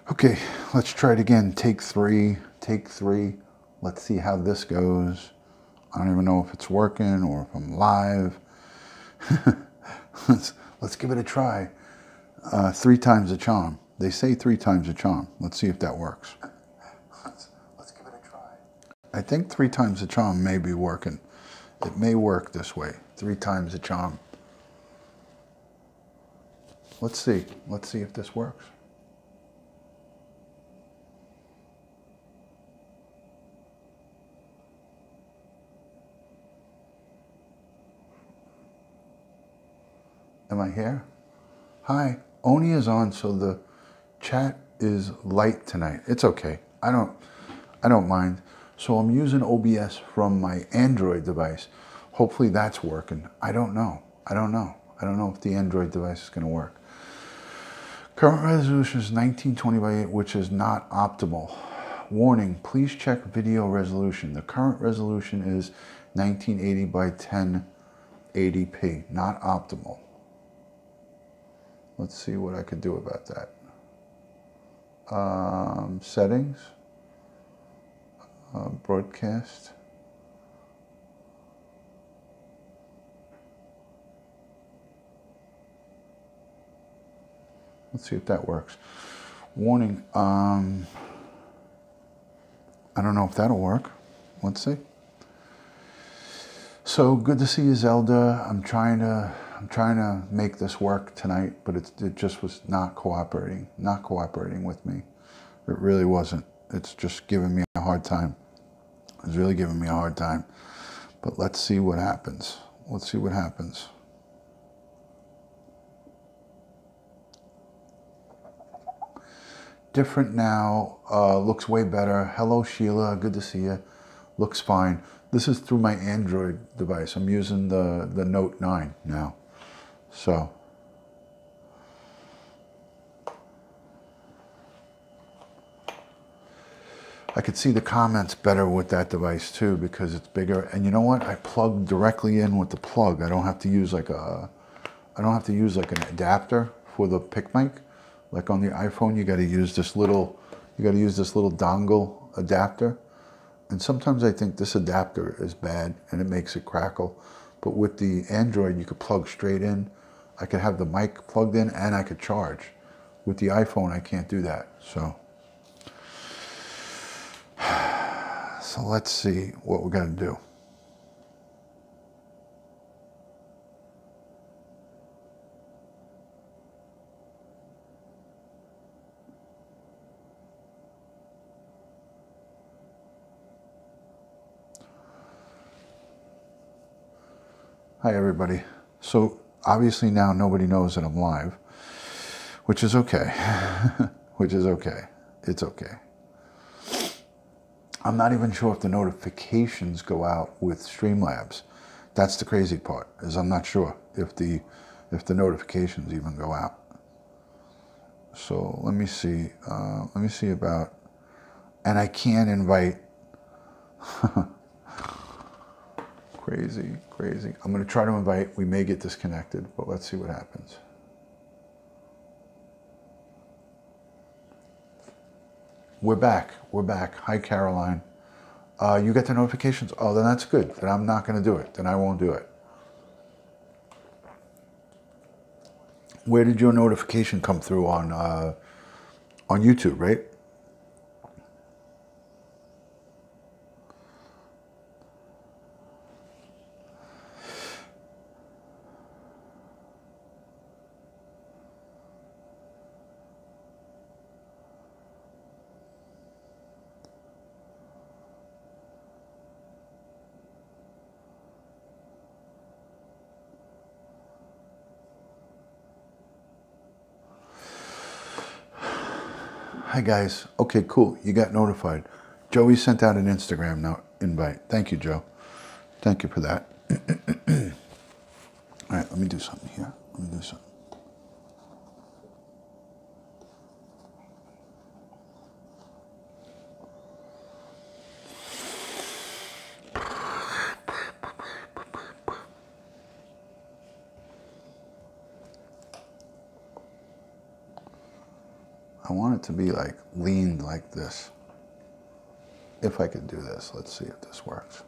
Okay, let's try it again. Take three. Let's see how this goes. I don't even know if it's working or if I'm live. let's give it a try. 3 times the charm. They say 3 times the charm. Let's see if that works. Let's give it a try. I think 3 times the charm may be working. It may work this way. 3 times the charm. Let's see. Let's see if this works. Am I here? Hi. Oni is on, so the chat is light tonight. It's okay. I don't mind. So I'm using OBS from my Android device. Hopefully that's working. I don't know. I don't know if the Android device is going to work. Current resolution is 1920 by 8, which is not optimal. Warning, please check video resolution. The current resolution is 1980 by 1080p, not optimal. Let's see what I could do about that. Settings, broadcast. Let's see if that works. Warning, I don't know if that'll work. Let's see. So good to see you, Zelda. I'm trying to make this work tonight, but it just was not cooperating with me. It really wasn't. It's just giving me a hard time. It's really giving me a hard time. But let's see what happens. Let's see what happens. Different now. Looks way better. Hello, Sheila. Good to see you. Looks fine. This is through my Android device. I'm using the Note 9 now. So I could see the comments better with that device too because it's bigger. And you know what? I plug directly in with the plug. I don't have to use like an adapter for the pick mic. Like on the iPhone, you got to use this little dongle adapter. And sometimes I think this adapter is bad and it makes it crackle. But with the Android, you could plug straight in. I could have the mic plugged in and I could charge. With the iPhone, I can't do that. So let's see what we're going to do. Hi, everybody. So obviously now nobody knows that I'm live, which is okay. Which is okay. It's okay. I'm not even sure if the notifications go out with Streamlabs. That's the crazy part, is I'm not sure if the notifications even go out. So let me see about, and I can invite, crazy. I'm going to try to invite, we may get disconnected, but let's see what happens. We're back. Hi, Caroline. You get the notifications? Oh, then that's good. Then I'm not going to do it. Then I won't do it. Where did your notification come through on YouTube, right? Hi guys. Okay, cool. You got notified. Joey sent out an Instagram invite. Thank you, Joe. Thank you for that. All right, let me do something here. I want it to be like leaned like this. If I could do this, let's see if this works.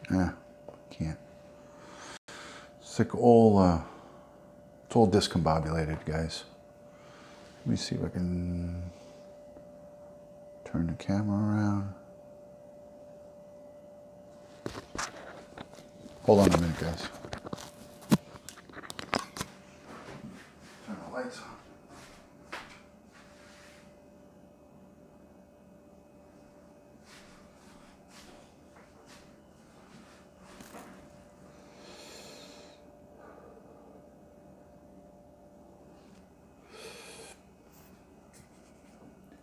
Yeah, can't. It's like all, it's all discombobulated, guys. Let me see if I can turn the camera around. Hold on a minute, guys. Turn the lights on.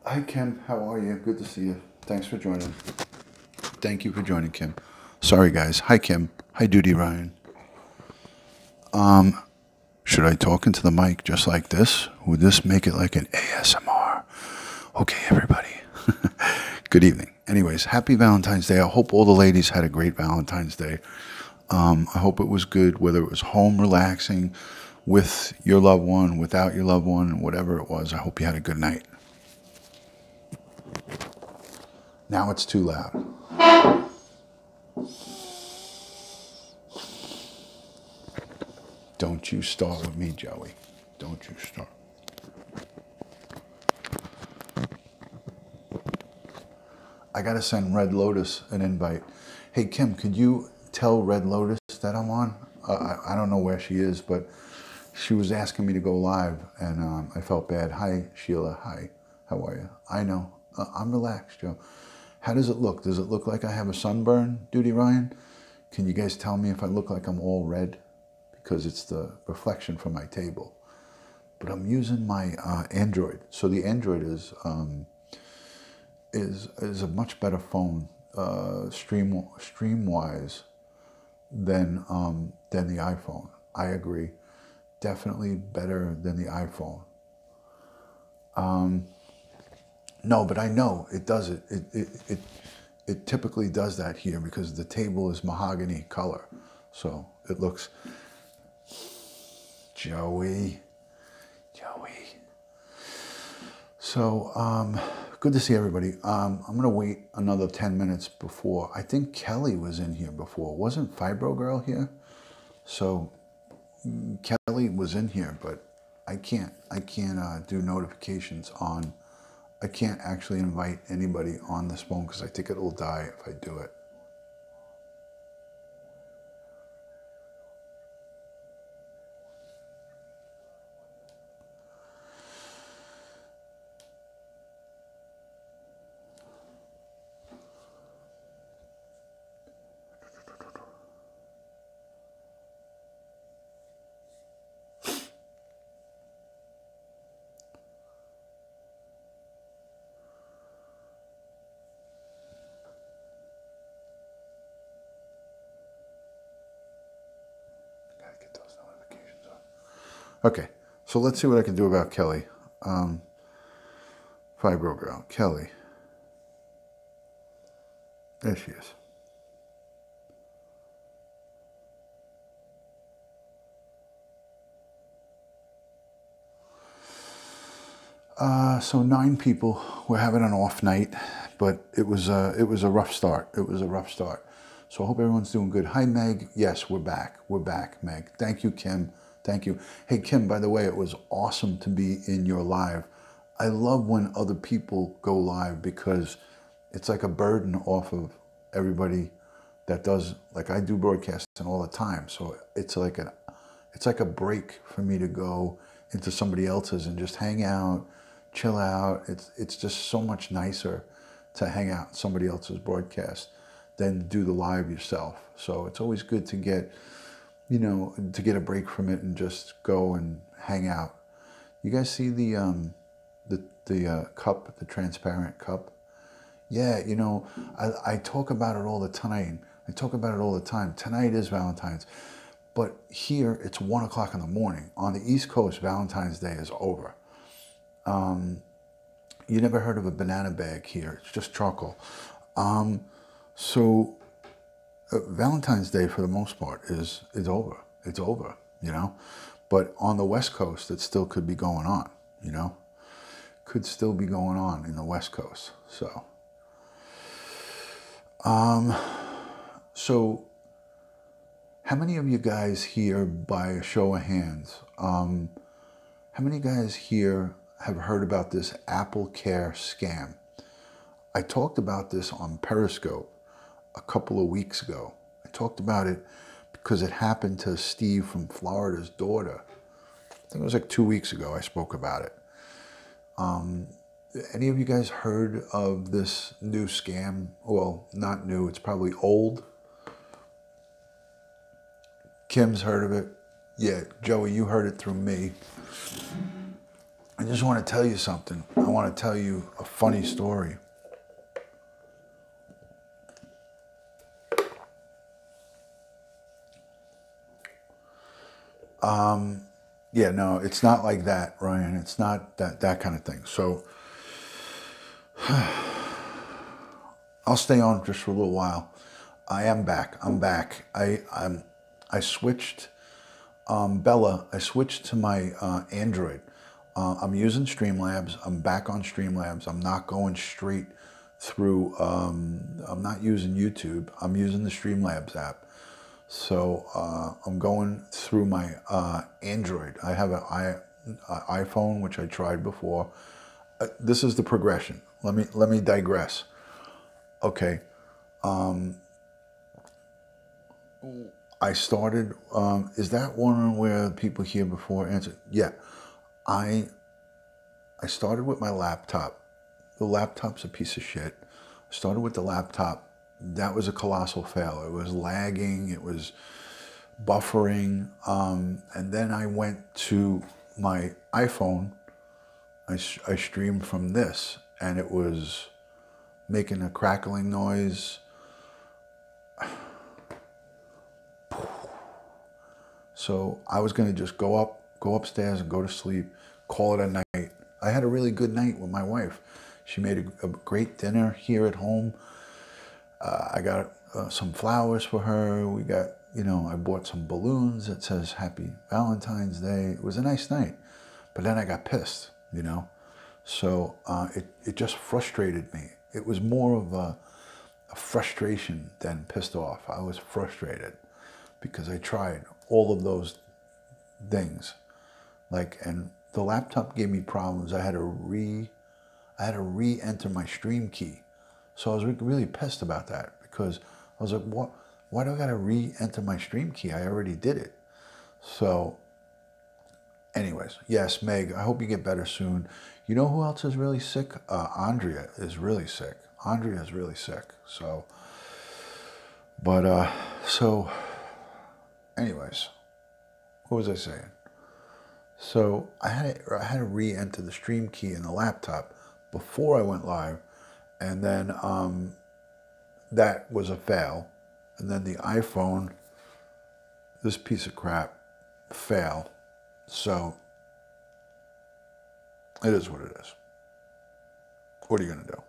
Hi, Kim. How are you? Good to see you. Thanks for joining. Thank you for joining, Kim. Sorry, guys. Hi, Kim. Hi, Dutyron. Should I talk into the mic just like this? Would this make it like an ASMR? Okay, everybody. Good evening. Anyways, happy Valentine's Day. I hope all the ladies had a great Valentine's Day. I hope it was good, whether it was home relaxing, with your loved one, without your loved one, whatever it was. I hope you had a good night. Now it's too loud. Don't you start with me, Joey. Don't you start. I gotta send Red Lotus an invite. Hey, Kim, could you tell Red Lotus that I'm on? I don't know where she is, but she was asking me to go live, and I felt bad. Hi, Sheila. Hi. How are you? I know. I'm relaxed, Joe. How does it look? Does it look like I have a sunburn, Duty Ryan? Can you guys tell me if I look like I'm all red? Because it's the reflection from my table. But I'm using my Android. So the Android is a much better phone, stream-wise, than the iPhone. I agree. Definitely better than the iPhone. No, but I know it does it. It typically does that here because the table is mahogany color. So it looks... Joey. So, good to see everybody. I'm going to wait another 10 minutes before. I think Kelly was in here before. Wasn't Fibro Girl here? So Kelly was in here, but I can't do notifications on. I can't actually invite anybody on this phone because I think it'll die if I do it. Get those notifications on. Okay, so let's see what I can do about Kelly. Fibro Girl, Kelly. There she is. So 9 people. We're having an off night, but it was a rough start. It was a rough start. So I hope everyone's doing good. Hi, Meg. Yes, we're back. We're back, Meg. Thank you, Kim. Thank you. Hey, Kim, by the way, it was awesome to be in your live. I love when other people go live because it's like a burden off of everybody that does, like I do broadcasting all the time. So it's like a break for me to go into somebody else's and just hang out, chill out. It's just so much nicer to hang out in somebody else's broadcast than do the live yourself. So it's always good to get, to get a break from it and just go and hang out. You guys see the cup, the transparent cup? Yeah, I talk about it all the time. Tonight is Valentine's. But here, it's 1 o'clock in the morning. On the East Coast, Valentine's Day is over. You never heard of a banana bag here. It's just charcoal. So Valentine's Day, for the most part, is over. It's over. you know. But on the West Coast, it still could be going on, you know. Could still be going on in the West Coast. So, so how many of you guys here, by a show of hands, how many guys here have heard about this Apple Care scam? I talked about this on Periscope a couple of weeks ago. I talked about it because it happened to Steve from Florida's daughter. I think it was like 2 weeks ago I spoke about it. Any of you guys heard of this new scam? Well, not new, it's probably old. Kim's heard of it. Yeah, Joey, you heard it through me. I just want to tell you something. I want to tell you a funny story. Yeah, no, it's not like that, Ryan. It's not that kind of thing. So I'll stay on just for a little while. I am back. I'm back. I switched, Bella, I switched to my Android. I'm using Streamlabs. I'm back on Streamlabs. I'm not going straight through, I'm not using YouTube. I'm using the Streamlabs app. So I'm going through my Android. I have an iPhone, which I tried before. This is the progression. Let me digress. Okay. I started. Is that one where people here before answered? Yeah. I started with my laptop. The laptop's a piece of shit. I started with the laptop. That was a colossal fail. It was lagging, it was buffering, and then I went to my iPhone. I streamed from this, and it was making a crackling noise. So I was going to just go upstairs and go to sleep, call it a night. I had a really good night with my wife. She made a great dinner here at home. I got some flowers for her. We got, I bought some balloons that says Happy Valentine's Day. It was a nice night. But then I got pissed, So it just frustrated me. It was more of a frustration than pissed off. I was frustrated because I tried all of those things. And the laptop gave me problems. I had to re-enter my stream key. So I was really pissed about that because I was like, what? Why do I got to re-enter my stream key? I already did it. So anyways, yes, Meg, I hope you get better soon. You know who else is really sick? Andrea is really sick. Andrea is really sick. So, but, anyways, what was I saying? So I had to re-enter the stream key in the laptop before I went live. And then that was a fail. And then the iPhone, this piece of crap, fail. So it is what it is. What are you going to do?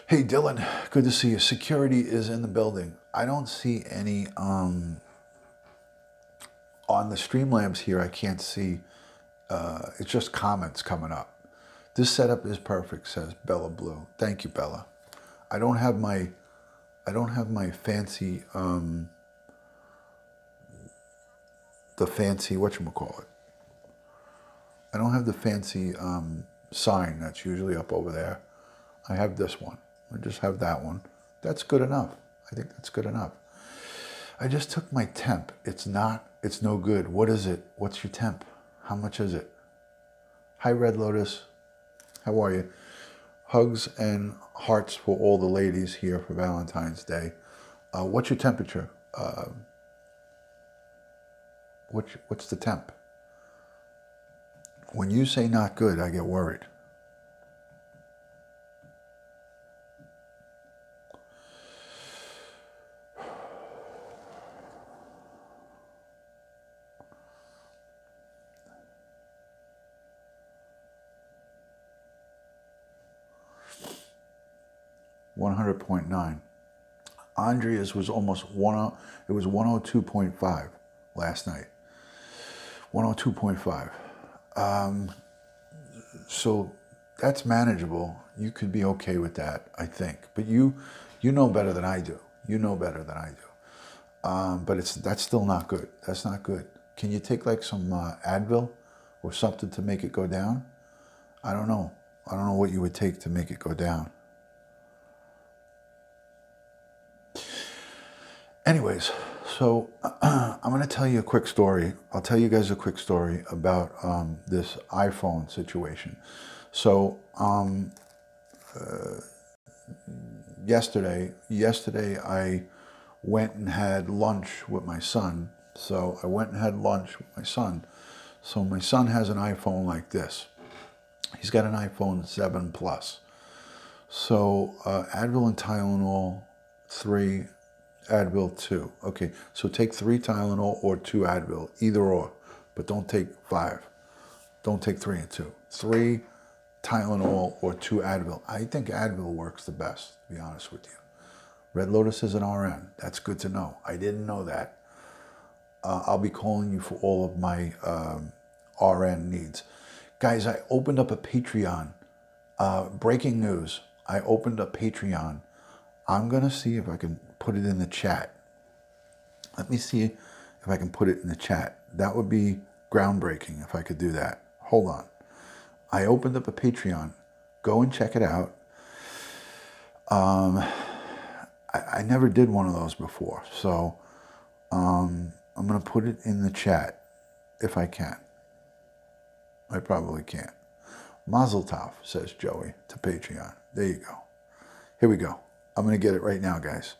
Hey, Dylan, good to see you. Security is in the building. I don't see any, on the Streamlabs here, I can't see, it's just comments coming up. This setup is perfect, says Bella Blue. Thank you, Bella. I don't have my fancy, the fancy, whatchamacallit. I don't have the fancy sign that's usually up over there. I have this one. I just have that one. That's good enough. I think that's good enough. I just took my temp. It's no good. What is it? What's your temp? How much is it? Hi, Red Lotus. How are you? Hugs and hearts for all the ladies here for Valentine's Day. What's your temperature? What's the temp? When you say not good, I get worried. .9. Andrea's was almost it was 102.5, last night. 102.5. So that's manageable. You could be okay with that, I think. But you know better than I do. You know better than I do. But that's still not good. That's not good. Can you take like some Advil or something to make it go down? I don't know. I don't know what you would take to make it go down. Anyways, so I'm going to tell you a quick story. I'll tell you guys a quick story about this iPhone situation. So yesterday I went and had lunch with my son. So my son has an iPhone like this. He's got an iPhone 7 Plus. So Advil and Tylenol 3, Advil 2. Okay, so take 3 Tylenol or 2 Advil, either or, but don't take 5. Don't take 3 and 2. 3 Tylenol or 2 Advil. I think Advil works the best, to be honest with you. Red Lotus is an RN. That's good to know. I didn't know that. I'll be calling you for all of my RN needs. Guys, I opened up a Patreon. Breaking news. I opened a Patreon. I'm going to see if I can put it in the chat. Let me see if I can put it in the chat. That would be groundbreaking if I could do that. Hold on. I opened up a Patreon. Go and check it out. I never did one of those before. So I'm going to put it in the chat if I can. I probably can't. Mazel tov, says Joey to Patreon. There you go. Here we go. I'm going to get it right now, guys.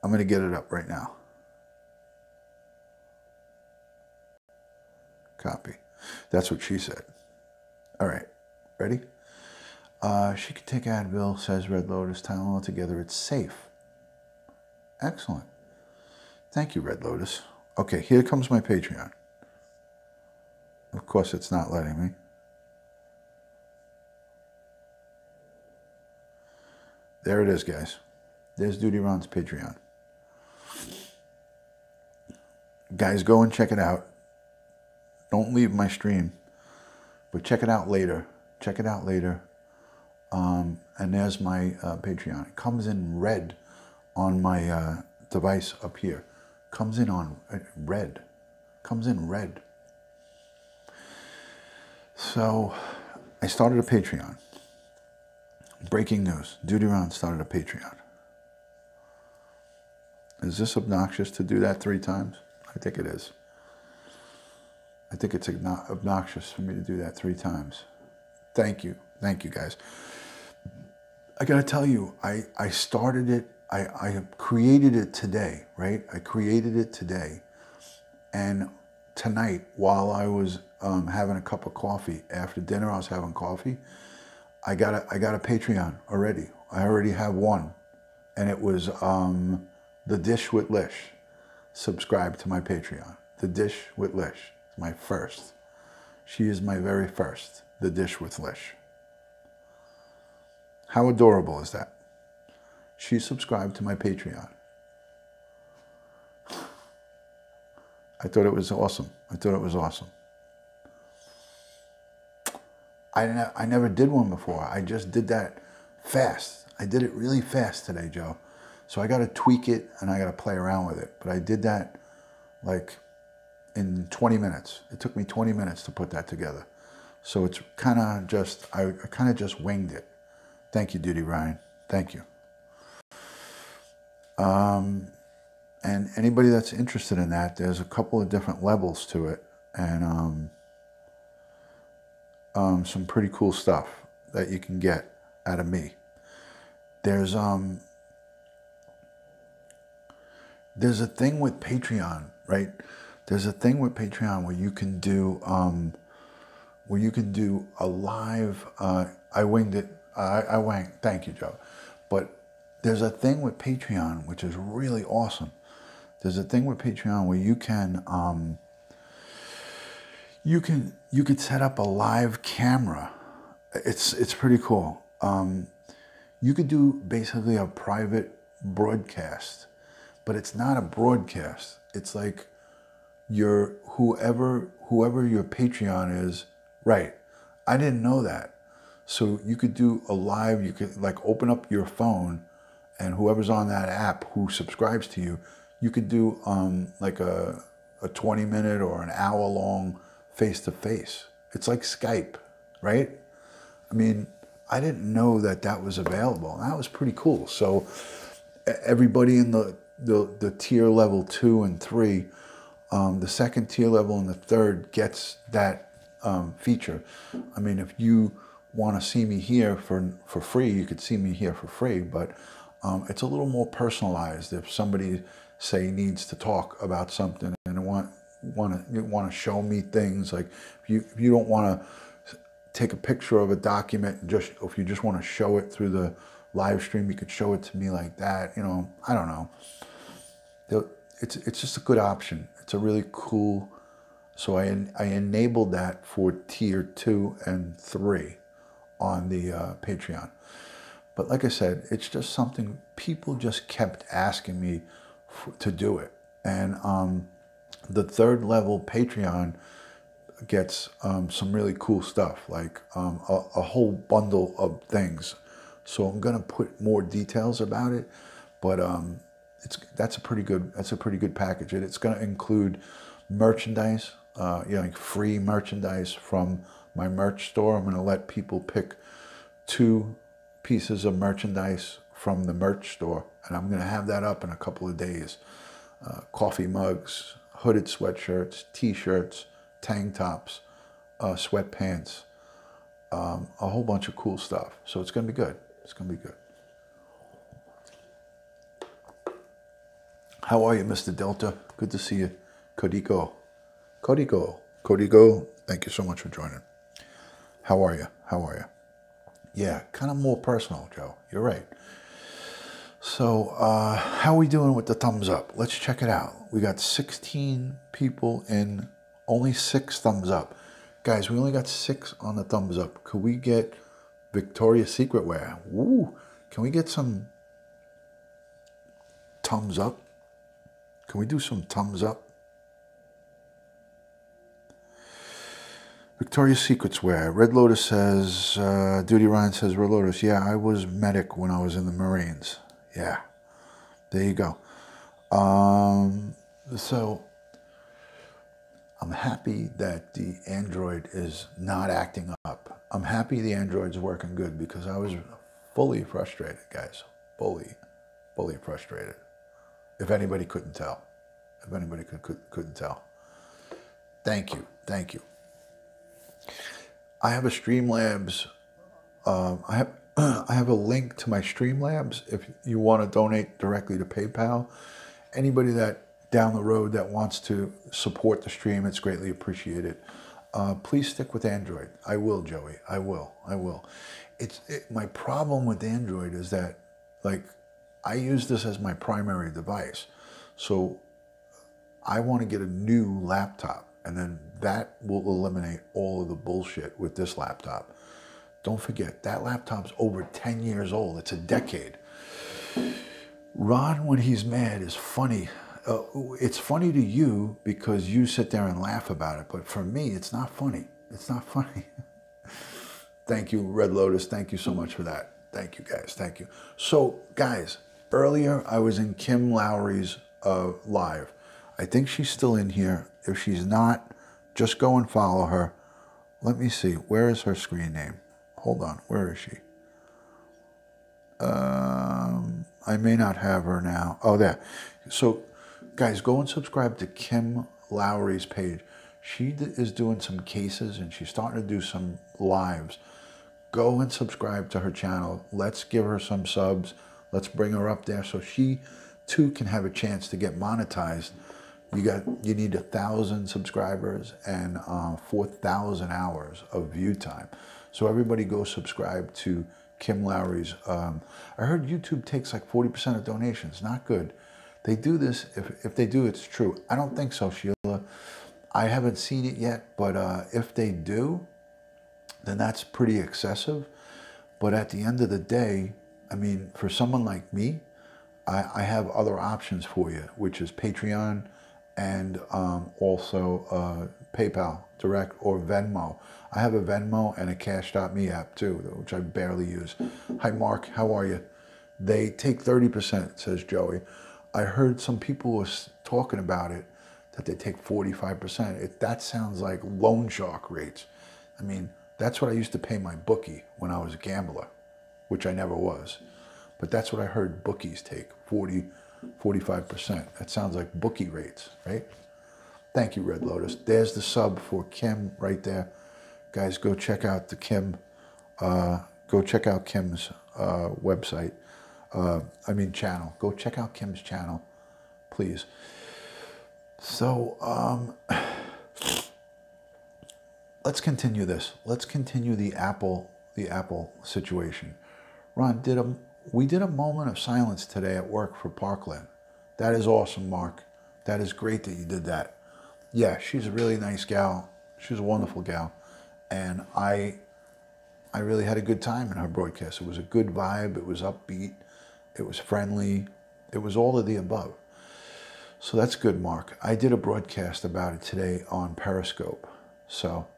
I'm going to get it up right now. Copy. That's what she said. All right. Ready? She could take Advil, says Red Lotus, Tylenol together. It's safe. Excellent. Thank you, Red Lotus. Okay, here comes my Patreon. Of course, it's not letting me. There it is, guys. There's Dutyron's Patreon. Guys, go and check it out. Don't leave my stream, but check it out later. Check it out later. And there's my Patreon. It comes in red on my device up here. Comes in on red. Comes in red. So I started a Patreon. Breaking news. Dutyron started a Patreon. Is this obnoxious to do that 3 times? I think it is. I think it's obnoxious for me to do that 3 times. Thank you. Thank you, guys. I got to tell you, I started it. I created it today, right? I created it today. And tonight, while I was having a cup of coffee, after dinner I was having coffee, I got a Patreon already. I already have one. And it was The Dish with Lish. Subscribe to my Patreon. The Dish with Lish. It's my first. She is my very first. The Dish with Lish. How adorable is that? She subscribed to my Patreon. I thought it was awesome. I thought it was awesome. I never did one before. I just did that fast. I did it really fast today, Joe. So I got to tweak it and I got to play around with it. But I did that like in 20 minutes. It took me 20 minutes to put that together. So it's kind of just, I kind of just winged it. Thank you, Duty Ryan. Thank you. And anybody that's interested in that, there's a couple of different levels to it. And some pretty cool stuff that you can get out of me. There's a thing with Patreon, right? There's a thing with Patreon where you can do a live. I winged it. I wanged. Thank you, Joe. But there's a thing with Patreon which is really awesome. There's a thing with Patreon where you could set up a live camera. It's pretty cool. You could do basically a private broadcast, but it's not a broadcast. It's like your whoever your Patreon is, right? I didn't know that. So you could do a live, you could like open up your phone, and whoever's on that app who subscribes to you, you could do like a 20-minute or an hour-long face-to-face. It's like Skype, right? I mean, I didn't know that that was available. That was pretty cool. So everybody in the tier level 2 and 3, the second tier level and the third gets that feature. I mean, if you want to see me here for free, you could see me here for free, but it's a little more personalized. If somebody, say, needs to talk about something and want to show me things, like if you don't want to take a picture of a document, and if you just want to show it through the live stream, you could show it to me like that. You know, I don't know. It's just a good option. It's a really cool. So I enabled that for tier 2 and 3 on the Patreon. But like I said, it's just something people just kept asking me to do it. And the third level Patreon gets some really cool stuff, like a whole bundle of things. So I'm gonna put more details about it, but that's a pretty good package. It's gonna include merchandise, like free merchandise from my merch store. I'm gonna let people pick 2 pieces of merchandise from the merch store, and I'm gonna have that up in a couple of days. Coffee mugs, hooded sweatshirts, t-shirts, tank tops, sweatpants, a whole bunch of cool stuff. So it's gonna be good. It's gonna be good. How are you, Mr. Delta? Good to see you. Kodiko, thank you so much for joining. How are you? Yeah, kind of more personal, Joe. You're right. So, how are we doing with the thumbs up? Let's check it out. We got 16 people in, only 6 thumbs up. Guys, we only got 6 on the thumbs up. Could we get Victoria's Secret wear? Woo! Can we get some thumbs up? Can we do some thumbs up? Victoria's Secret's wear. Red Lotus says, Dutyron says, Red Lotus, yeah, I was medic when I was in the Marines. Yeah, there you go. So I'm happy that the Android is not acting up. I'm happy the Android's working good, because I was fully frustrated, guys. Fully frustrated. If anybody couldn't tell. If anybody couldn't tell. Thank you. I have a Streamlabs. I have a link to my Streamlabs if you want to donate directly to PayPal. Anybody that down the road that wants to support the stream, it's greatly appreciated. Please stick with Android. I will, Joey. I will. My problem with Android is that, like, I use this as my primary device. So I want to get a new laptop, and then that will eliminate all of the bullshit with this laptop. Don't forget, that laptop's over 10 years old. It's a decade. Ron, when he's mad, is funny. It's funny to you because you sit there and laugh about it. But for me, it's not funny. It's not funny. Thank you, Red Lotus. Thank you so much for that. Thank you, guys. Thank you. So, guys, earlier I was in Kim Lowry's live. I think she's still in here. If she's not, just go and follow her. Let me see. Where is her screen name? Hold on. Where is she? I may not have her now. Oh, there. So, guys, go and subscribe to Kim Lowry's page. She is doing some cases, and she's starting to do some lives. Go and subscribe to her channel. Let's give her some subs. Let's bring her up there so she, too, can have a chance to get monetized. You need 1,000 subscribers and 4,000 hours of view time. So everybody go subscribe to Kim Lowry's. I heard YouTube takes like 40% of donations. Not good. They do this. If they do, it's true. I don't think so, Sheila. I haven't seen it yet, but if they do, then that's pretty excessive. But at the end of the day, I mean, for someone like me, I have other options for you, which is Patreon and also PayPal Direct or Venmo. I have a Venmo and a Cash.me app too, which I barely use. Hi Mark, how are you? They take 30%, says Joey. I heard some people was talking about it, that they take 45%. That sounds like loan shark rates. I mean, that's what I used to pay my bookie when I was a gambler, which I never was. But that's what I heard bookies take, 45%. That sounds like bookie rates, right? Thank you, Red Lotus. There's the sub for Kim right there. Guys, go check out the Kim, go check out Kim's website. Channel. Go check out Kim's channel, please. So, let's continue this. Let's continue the Apple situation. Ron, we did a moment of silence today at work for Parkland. That is awesome, Mark. That is great that you did that. Yeah, she's a really nice gal. She's a wonderful gal. And I really had a good time in her broadcast. It was a good vibe. It was upbeat. It was friendly. It was all of the above. So that's good, Mark. I did a broadcast about it today on Periscope. So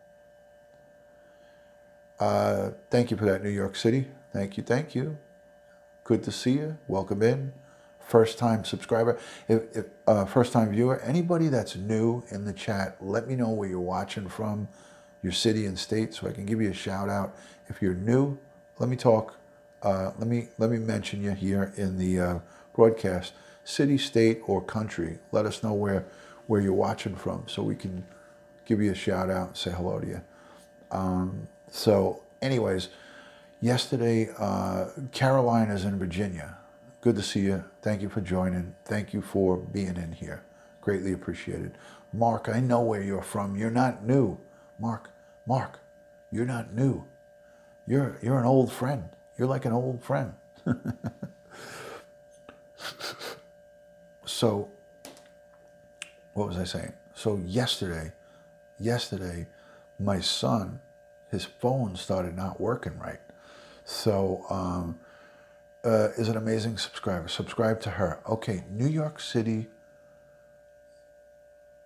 thank you for that, New York City. Thank you, thank you. Good to see you. Welcome in. First-time subscriber, first-time viewer. Anybody that's new in the chat, let me know where you're watching from, your city and state, so I can give you a shout out. If you're new, let me talk. Let me mention you here in the broadcast. City, state, or country. Let us know where you're watching from, so we can give you a shout out and say hello to you. So, anyways, yesterday, Caroline is in Virginia. Good to see you. Thank you for joining. Thank you for being in here. Greatly appreciated. Mark, I know where you're from. You're not new. Mark, you're not new. You're an old friend. You're like an old friend. So, what was I saying? So yesterday, my son, his phone started not working right. So, is an amazing subscriber. Subscribe to her. Okay, New York City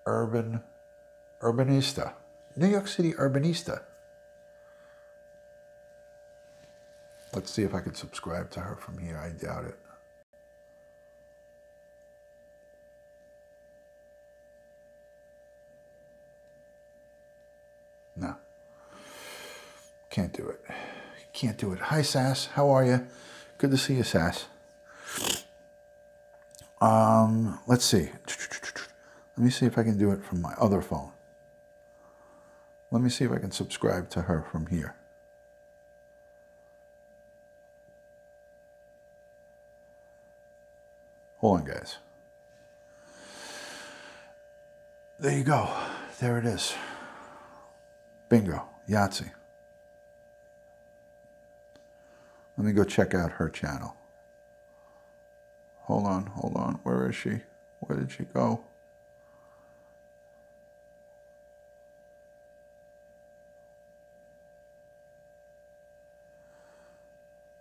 Urbanista. New York City Urbanista. Let's see if I can subscribe to her from here. I doubt it. No. Can't do it. Can't do it. Hi, Sass. How are you? Good to see you, Sass. Let's see. Let me see if I can do it from my other phone. Let me see if I can subscribe to her from here. Hold on, guys. There you go. There it is. Bingo. Yahtzee. Let me go check out her channel. Hold on. Where is she? Where did she go?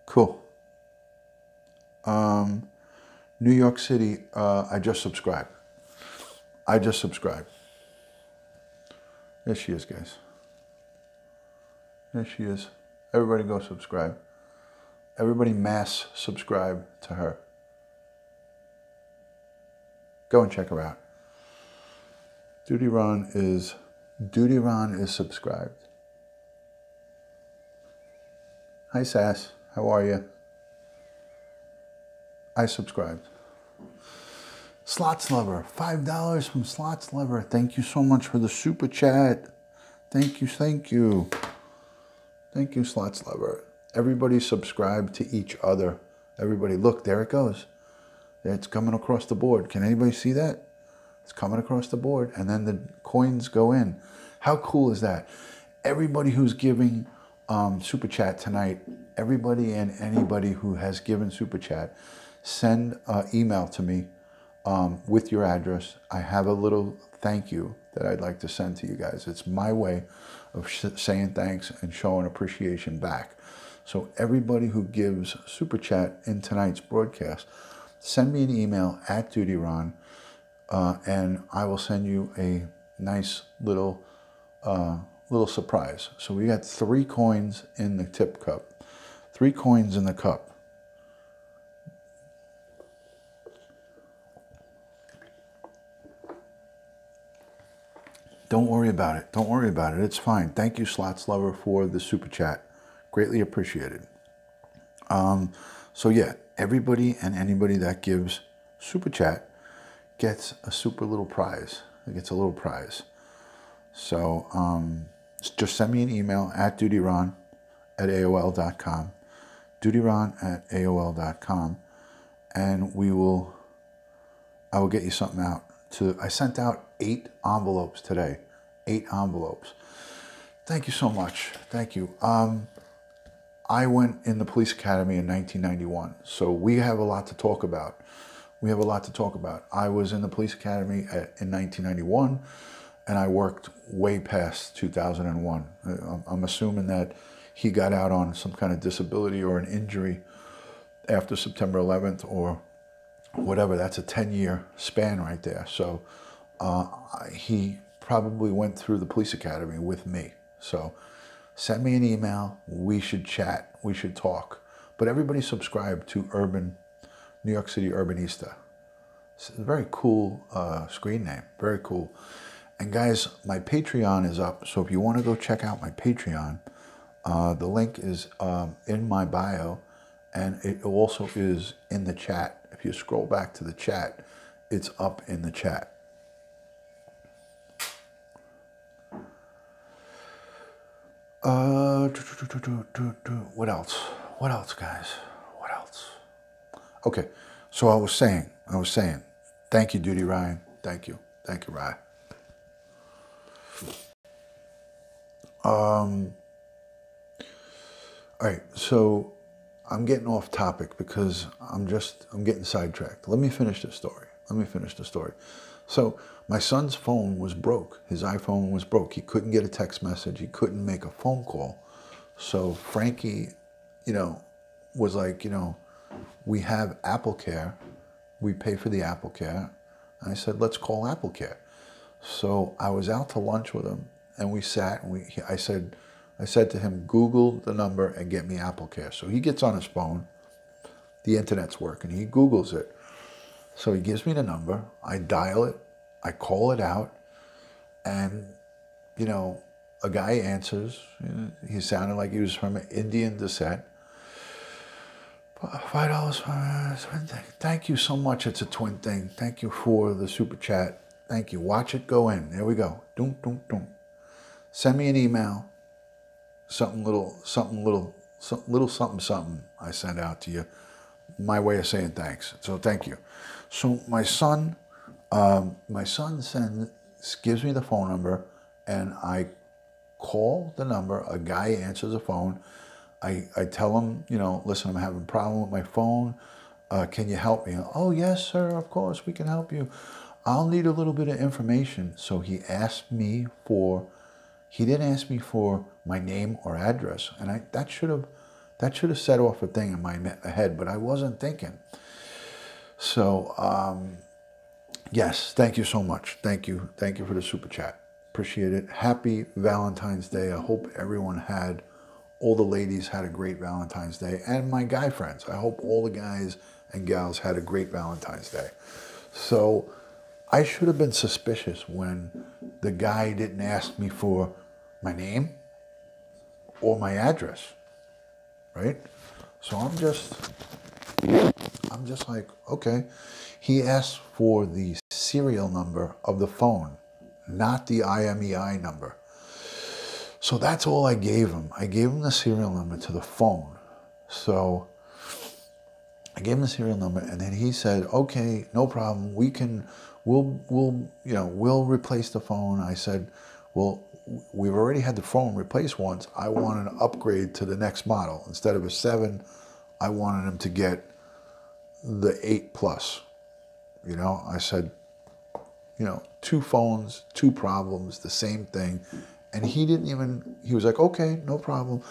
Cool. New York City, I just subscribed. There she is, guys. There she is. Everybody go subscribe. Everybody mass subscribe to her. Go and check her out. Dutyron is subscribed. Hi, Sass. How are you? I subscribed. Slots Lover, $5 from Slots Lover. Thank you so much for the super chat. Thank you. Thank you, Slots Lover. Everybody subscribe to each other. Everybody, look, there it goes. It's coming across the board. Can anybody see that? It's coming across the board, and then the coins go in. How cool is that? Everybody who's giving super chat tonight, everybody and anybody who has given super chat, send an email to me with your address. I have a little thank you that I'd like to send to you guys. It's my way of saying thanks and showing appreciation back. So everybody who gives super chat in tonight's broadcast, send me an email at Dutyron and I will send you a nice little surprise. So we got 3 coins in the tip cup, 3 coins in the cup. Don't worry about it. Don't worry about it. It's fine. Thank you, Slots Lover, for the super chat. Greatly appreciated. So yeah, everybody and anybody that gives super chat gets a super little prize. It gets a little prize. So just send me an email at dutyron@aol.com, dutyron@aol.com, and I will get you something out. I sent out 8 envelopes today. 8 envelopes. Thank you so much. Thank you. I went in the police academy in 1991, so we have a lot to talk about. We have a lot to talk about. I was in the police academy in 1991, and I worked way past 2001. I'm assuming that he got out on some kind of disability or an injury after September 11th or whatever. That's a 10-year span right there. So he probably went through the police academy with me. So send me an email. We should chat. We should talk. But everybody subscribe to New York City Urbanista. It's a very cool screen name. Very cool. And guys, my Patreon is up. So if you want to go check out my Patreon, the link is in my bio. And it also is in the chat. If you scroll back to the chat, it's up in the chat. What else? What else, guys? What else? Okay, so I was saying, thank you, Duty Ryan. Thank you, Ryan. All right, so I'm getting off topic because I'm getting sidetracked. Let me finish the story. So my son's phone was broke. His iPhone was broke. He couldn't get a text message. He couldn't make a phone call. So Frankie, was like, we have Apple Care. We pay for the Apple Care. And I said, let's call Apple Care. So I was out to lunch with him, and we sat, and I said to him, Google the number and get me Apple Care. So he gets on his phone. The internet's working. He Googles it. So he gives me the number. I dial it. I call it out. And, a guy answers. He sounded like he was from Indian descent. $5. Thank you so much. It's a twin thing. Thank you for the super chat. Thank you. Watch it go in. There we go. Doom, doom, doom. Send me an email. Something little, something I send out to you. My way of saying thanks. So thank you. So my son gives me the phone number, and I call the number. A guy answers the phone. I tell him, listen, I'm having a problem with my phone. Can you help me? Oh, yes, sir. Of course, we can help you. I'll need a little bit of information. So he didn't ask me for my name or address. And that should have set off a thing in my head, but I wasn't thinking. So, yes, thank you so much. Thank you for the super chat. Appreciate it. Happy Valentine's Day. I hope all the ladies had a great Valentine's Day. And my guy friends, I hope all the guys and gals had a great Valentine's Day. So I should have been suspicious when the guy didn't ask me for my name or my address, right? So I'm just like, okay. He asked for the serial number of the phone, not the IMEI number. So that's all I gave him. I gave him the serial number to the phone. So I gave him the serial number, and then he said, okay, no problem. We'll replace the phone. I said, well, we've already had the phone replaced once. I wanted an upgrade to the next model. Instead of a 7, I wanted him to get the 8 Plus. I said, 2 phones, 2 problems, the same thing. And he was like, okay, no problem.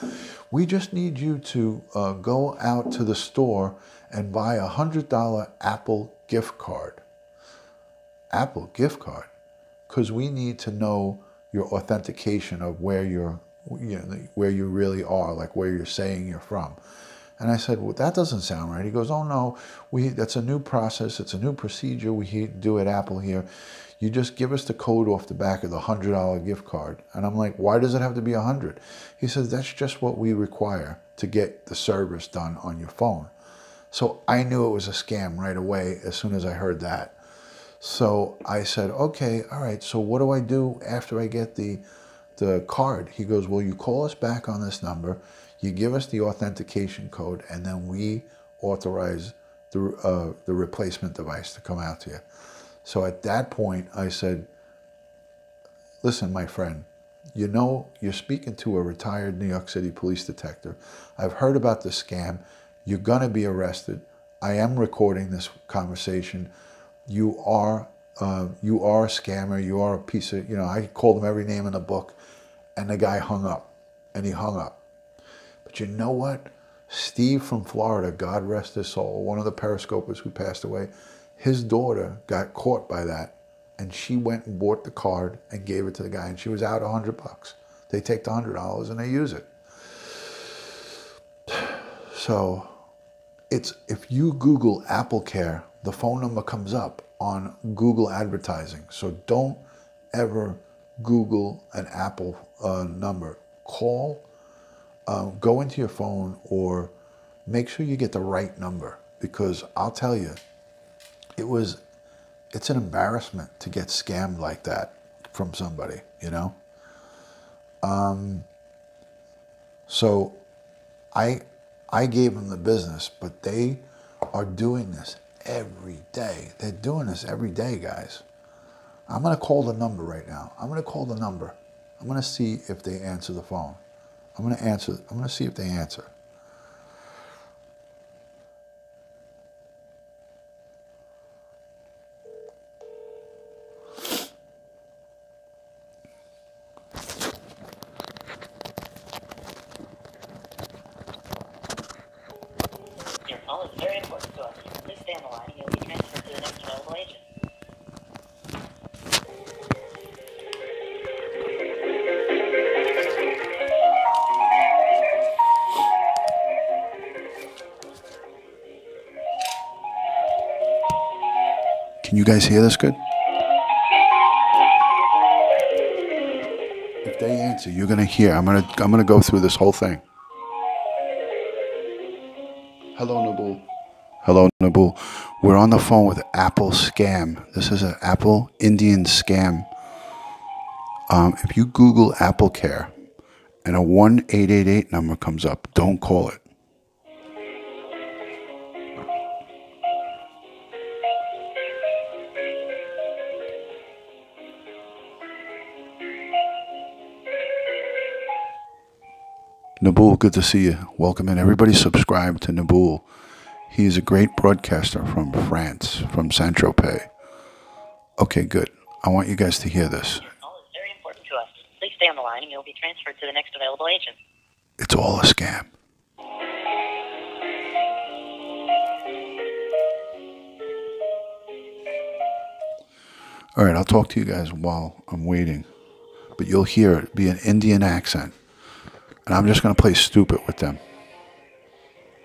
We just need you to go out to the store and buy a $100 Apple gift card. Apple gift card, because we need to know your authentication of where where you really are, like where you're saying you're from. And I said, well, that doesn't sound right. He goes, oh no, that's a new process. It's a new procedure we do at Apple here. You just give us the code off the back of the $100 gift card. And I'm like, why does it have to be 100? He says, that's just what we require to get the service done on your phone. So I knew it was a scam right away as soon as I heard that. So I said, okay, all right, so what do I do after I get the card? He goes, well, you call us back on this number, you give us the authentication code, and then we authorize the replacement device to come out to you. So at that point, I said, listen, my friend, you know, you're speaking to a retired New York City police detective. I've heard about this scam. You're going to be arrested. I am recording this conversation. You are a scammer. You are a piece of, I called him every name in the book, and the guy hung up, and he hung up. But you know what? Steve from Florida, God rest his soul, one of the periscopers who passed away, his daughter got caught by that, and she went and bought the card and gave it to the guy, and she was out $100. They take the $100 and they use it. So if you Google Apple Care, the phone number comes up on Google advertising. So don't ever Google an Apple number. Call, go into your phone, or make sure you get the right number, because I'll tell you, it's an embarrassment to get scammed like that from somebody, So I gave them the business, but they are doing this every day. They're doing this every day, guys. I'm going to call the number right now. I'm going to call the number. I'm going to see if they answer the phone. I'm going to see if they answer. Your call is very important to us. Please stay on the line and you'll be transferred to the next available agent. Can you guys hear this good? If they answer, you're gonna hear. I'm gonna go through this whole thing. Hello, Nabul. Hello, Nabul. We're on the phone with Apple Scam. This is an Apple Indian scam. If you Google Apple Care and a 1-888 number comes up, don't call it. Nabul, good to see you. Welcome in. Everybody subscribe to Nabul. He is a great broadcaster from France, from Saint-Tropez. Okay, good. I want you guys to hear this. Your call is very important to us. Please stay on the line and you'll be transferred to the next available agent. It's all a scam. All right, I'll talk to you guys while I'm waiting. But you'll hear it be an Indian accent. And I'm just going to play stupid with them.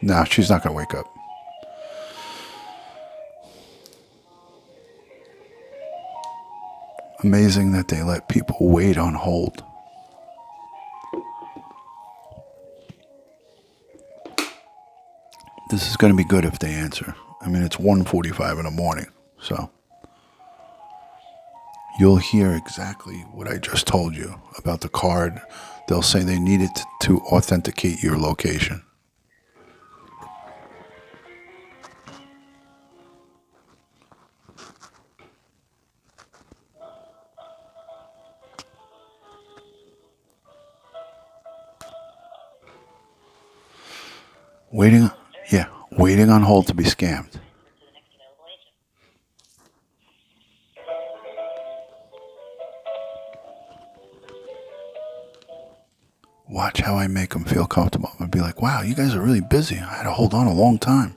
No, she's not going to wake up. Amazing that they let people wait on hold. This is going to be good if they answer. I mean, it's 1:45 in the morning, so you'll hear exactly what I just told you about the card. They'll say they need it to authenticate your location. Waiting on hold to be scammed. Watch how I make them feel comfortable. I'd be like, wow, you guys are really busy. I had to hold on a long time.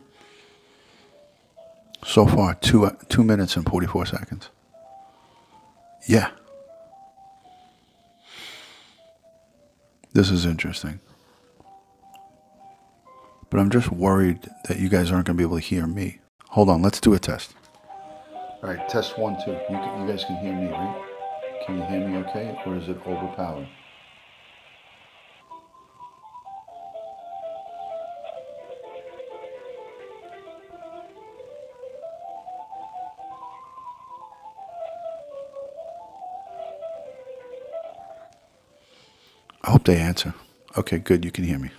So far, 2 minutes and 44 seconds. Yeah. This is interesting. But I'm just worried that you guys aren't going to be able to hear me. Hold on, let's do a test. All right, test 1, 2. You guys can hear me, right? Can you hear me okay, or is it overpowered? I hope they answer. Okay, good, you can hear me.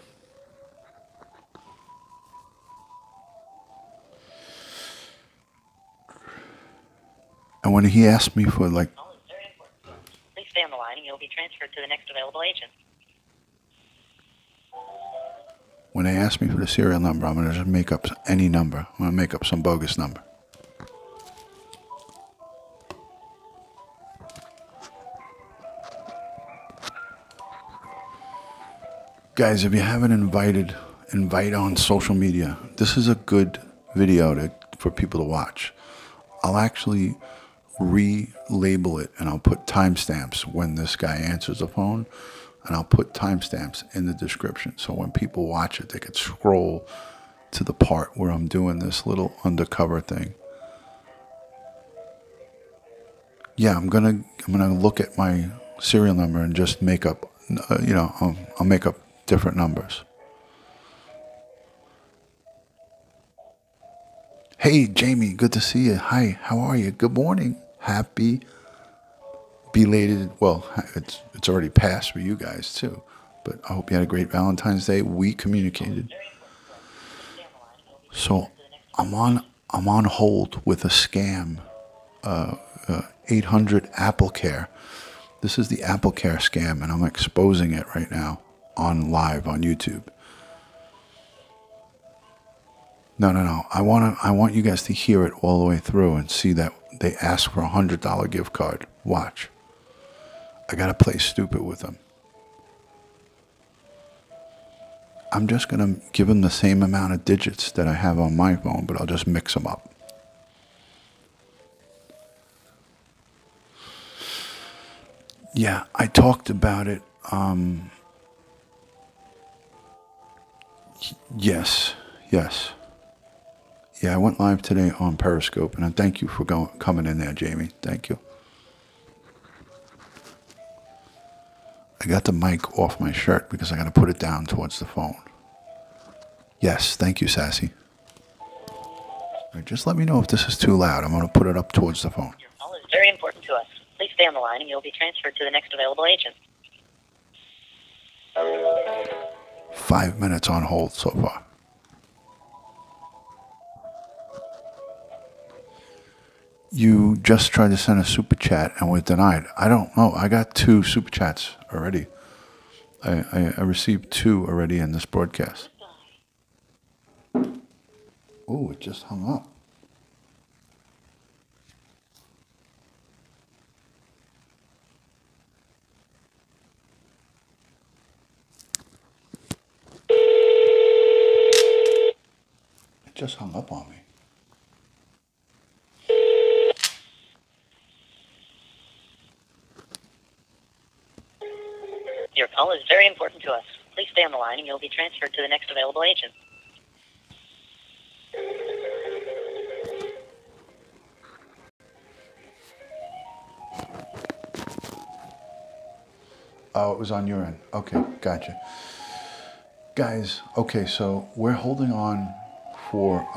And when he asked me for like... Call is very important. Please stay on the line and you'll be transferred to the next available agent. When they ask me for the serial number, I'm going to just make up any number. I'm going to make up some bogus number. Guys, if you haven't invite on social media. This is a good video for people to watch. I'll actually relabel it and I'll put timestamps when this guy answers the phone, and I'll put timestamps in the description so when people watch it, they could scroll to the part where I'm doing this little undercover thing. Yeah, I'm gonna look at my serial number and just make up, I'll make up different numbers. Hey, Jamie, good to see you. Hi, how are you? Good morning. Happy belated, well, it's already passed for you guys too, but I hope you had a great Valentine's Day. We communicated. So I'm on hold with a scam, 800 Apple Care. This is the Apple Care scam, and I'm exposing it right now on live on YouTube. No. I want you guys to hear it all the way through and see that they ask for a $100 gift card. Watch. I gotta play stupid with them. I'm just gonna give them the same amount of digits that I have on my phone, but I'll just mix them up. Yeah, I talked about it. Yes. Yeah, I went live today on Periscope, and I thank you for coming in there, Jamie. Thank you. I got the mic off my shirt because I got to put it down towards the phone. Yes, thank you, Sassy. All right, just let me know if this is too loud. I'm going to put it up towards the phone. Your call is very important to us. Please stay on the line and you'll be transferred to the next available agent. 5 minutes on hold so far. You just tried to send a super chat and was denied. I don't know. I got 2 super chats already. I received 2 already in this broadcast. Oh, it just hung up. It just hung up on me. Your call is very important to us. Please stay on the line and you'll be transferred to the next available agent. Oh, it was on your end. Okay, gotcha. Guys, okay, so we're holding on for,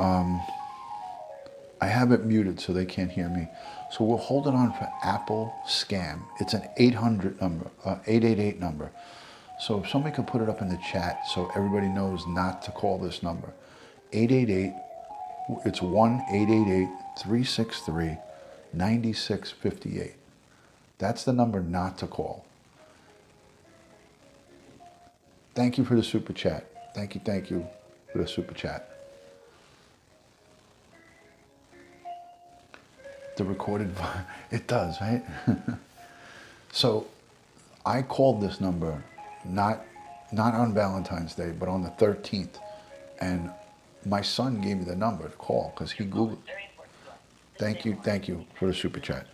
I have it muted so they can't hear me. So we're holding on for Apple Scam. It's an 800 number, 888 number. So if somebody could put it up in the chat so everybody knows not to call this number. 888, it's 1-888-363-9658. That's the number not to call. Thank you for the super chat. Thank you for the super chat. The recorded, it does, right? So I called this number not on Valentine's Day, but on the 13th. And my son gave me the number to call because he Googled. Thank you for the super chat.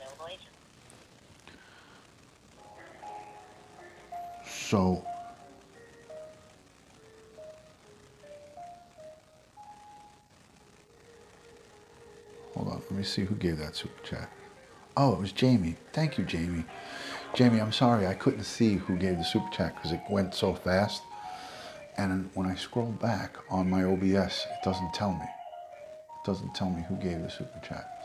So, hold on, let me see who gave that super chat. Oh, it was Jamie. Thank you, Jamie. Jamie, I'm sorry, I couldn't see who gave the super chat because it went so fast. And when I scroll back on my OBS, it doesn't tell me. It doesn't tell me who gave the super chat.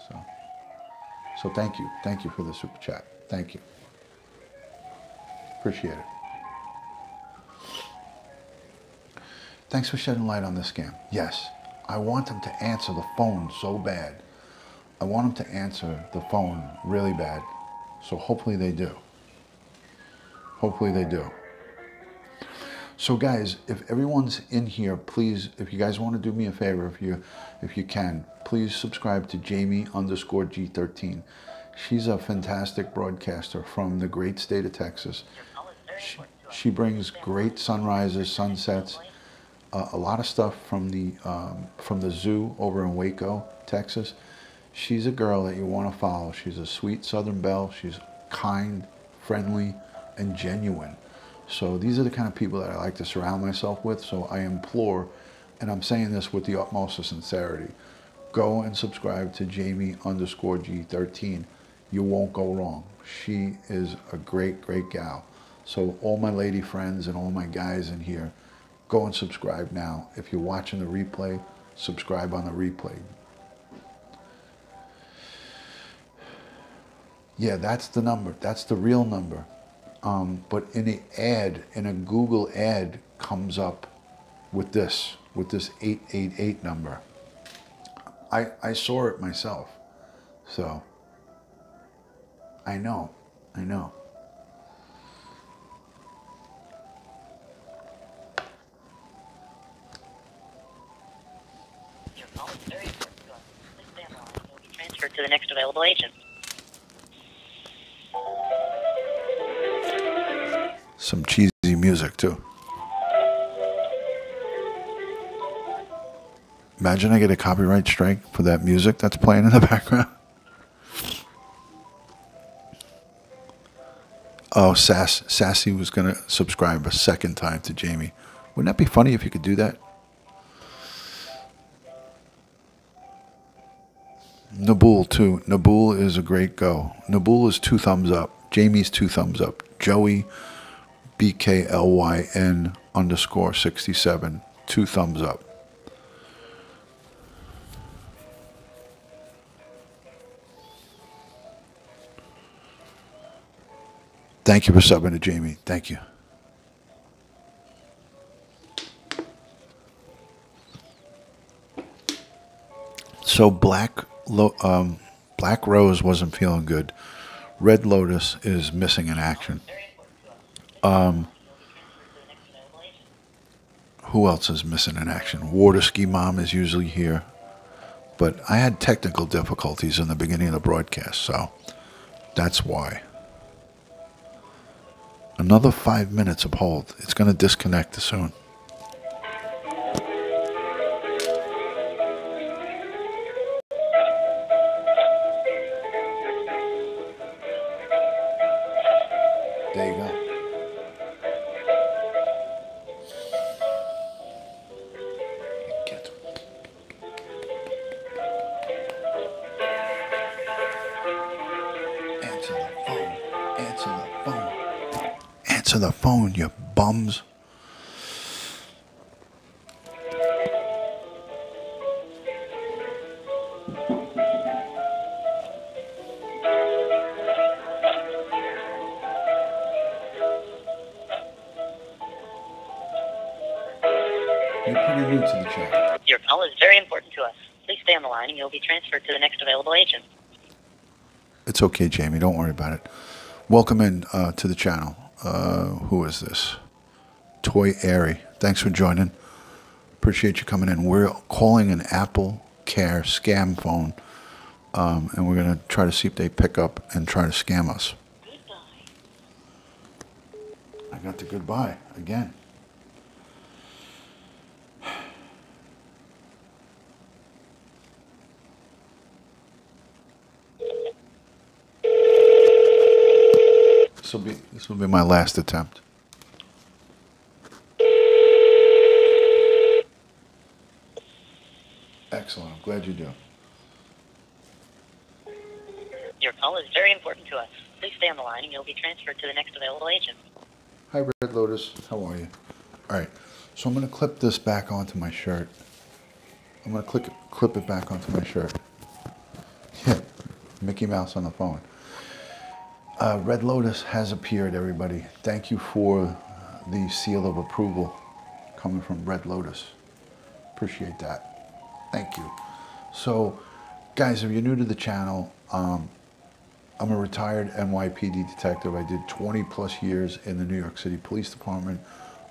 So thank you. Thank you for the super chat. Thank you. Appreciate it. Thanks for shedding light on this scam. Yes, I want them to answer the phone so bad. I want them to answer the phone really bad. So hopefully they do. Hopefully they do. So guys, if everyone's in here, please, if you guys want to do me a favor, if you can, please subscribe to Jamie_G13. She's a fantastic broadcaster from the great state of Texas. She brings great sunrises, sunsets, a lot of stuff from the zoo over in Waco, Texas. She's a girl that you want to follow. She's a sweet Southern belle. She's kind, friendly, and genuine. So these are the kind of people that I like to surround myself with. So I implore, and I'm saying this with the utmost of sincerity, go and subscribe to Jamie_G13. You won't go wrong. She is a great, great gal. So all my lady friends and all my guys in here, go and subscribe now. If you're watching the replay, subscribe on the replay. Yeah, that's the number. That's the real number. But in the ad, in a Google ad, comes up with this 888 number. I saw it myself, so I know. Your call is very important to us. Please stay on the line. You'll be transferred to the next available agent. Some cheesy music too. Imagine I get a copyright strike for that music that's playing in the background. Oh, Sassy was going to subscribe a second time to Jamie. Wouldn't that be funny if you could do that? Nabul, too. Nabul is a great go. Nabul is 2 thumbs up. Jamie's 2 thumbs up. Joey, BKLYN_67, 2 thumbs up. Thank you for subbing to Jamie. Thank you. So Black Rose wasn't feeling good. Red Lotus is missing in action. Who else is missing in action? Water Ski Mom is usually here. But I had technical difficulties in the beginning of the broadcast, so that's why. Another 5 minutes of hold. It's going to disconnect soon. There you go. Answer the phone. Answer the phone. Answer the phone, you bums. You're pretty new to the chat. Your call is very important to us. Please stay on the line and you'll be transferred to the next available agent. It's okay, Jamie. Don't worry about it. Welcome in to the channel. Who is this? Toy Airy. Thanks for joining. Appreciate you coming in. We're calling an Apple Care scam phone, and we're going to try to see if they pick up and try to scam us. Goodbye. I got the goodbye again. This will be my last attempt. glad you do. Your call is very important to us. Please stay on the line and you'll be transferred to the next available agent. Hi, Red Lotus. How are you? All right. So I'm going to clip this back onto my shirt. I'm going to clip it back onto my shirt. Yeah, Mickey Mouse on the phone. Red Lotus has appeared, everybody. Thank you for the seal of approval coming from Red Lotus. Appreciate that. Thank you. So, guys, if you're new to the channel, I'm a retired NYPD detective. I did 20 plus years in the New York City Police Department.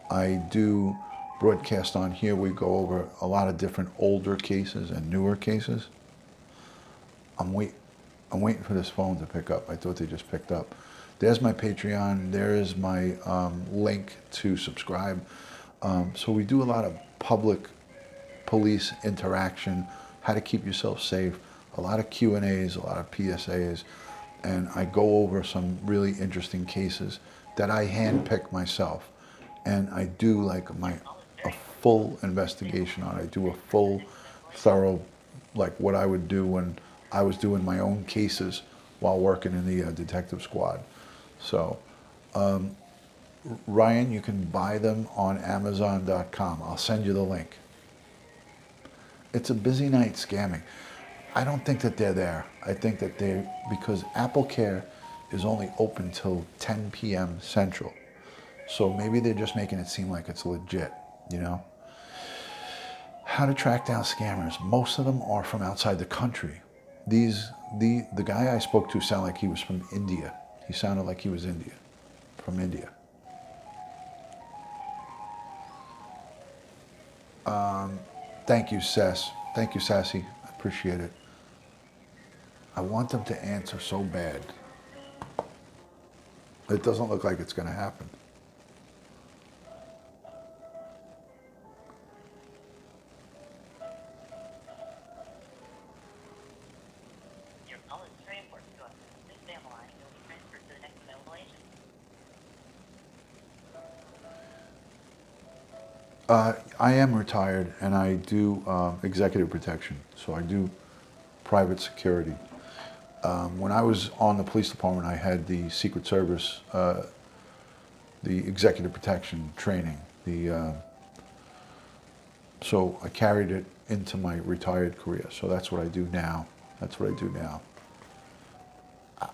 I do broadcast on here. We go over a lot of different older cases and newer cases. I'm waiting for this phone to pick up. I thought they just picked up. There's my Patreon. There is my link to subscribe. So we do a lot of public police interaction, how to keep yourself safe, a lot of Q&As, a lot of PSAs, and I go over some really interesting cases that I handpick myself. And I do like a full investigation on it. I do a full, thorough, like what I would do when I was doing my own cases while working in the detective squad. So, Ryan, you can buy them on Amazon.com. I'll send you the link. It's a busy night scamming. I don't think that they're there. I think that because Apple Care is only open till 10 p.m. Central. So maybe they're just making it seem like it's legit, you know? How to track down scammers. Most of them are from outside the country. The guy I spoke to sounded like he was from India. He sounded like he was from India. Thank you, Sass. Thank you, Sassy. I appreciate it. I want them to answer so bad. It doesn't look like it's going to happen. Your call is very important to us. Please stay on the line and you'll be transferred to the next available agent. I am retired and I do executive protection. So I do private security. When I was on the police department, I had the Secret Service, the executive protection training. So I carried it into my retired career. So that's what I do now. That's what I do now.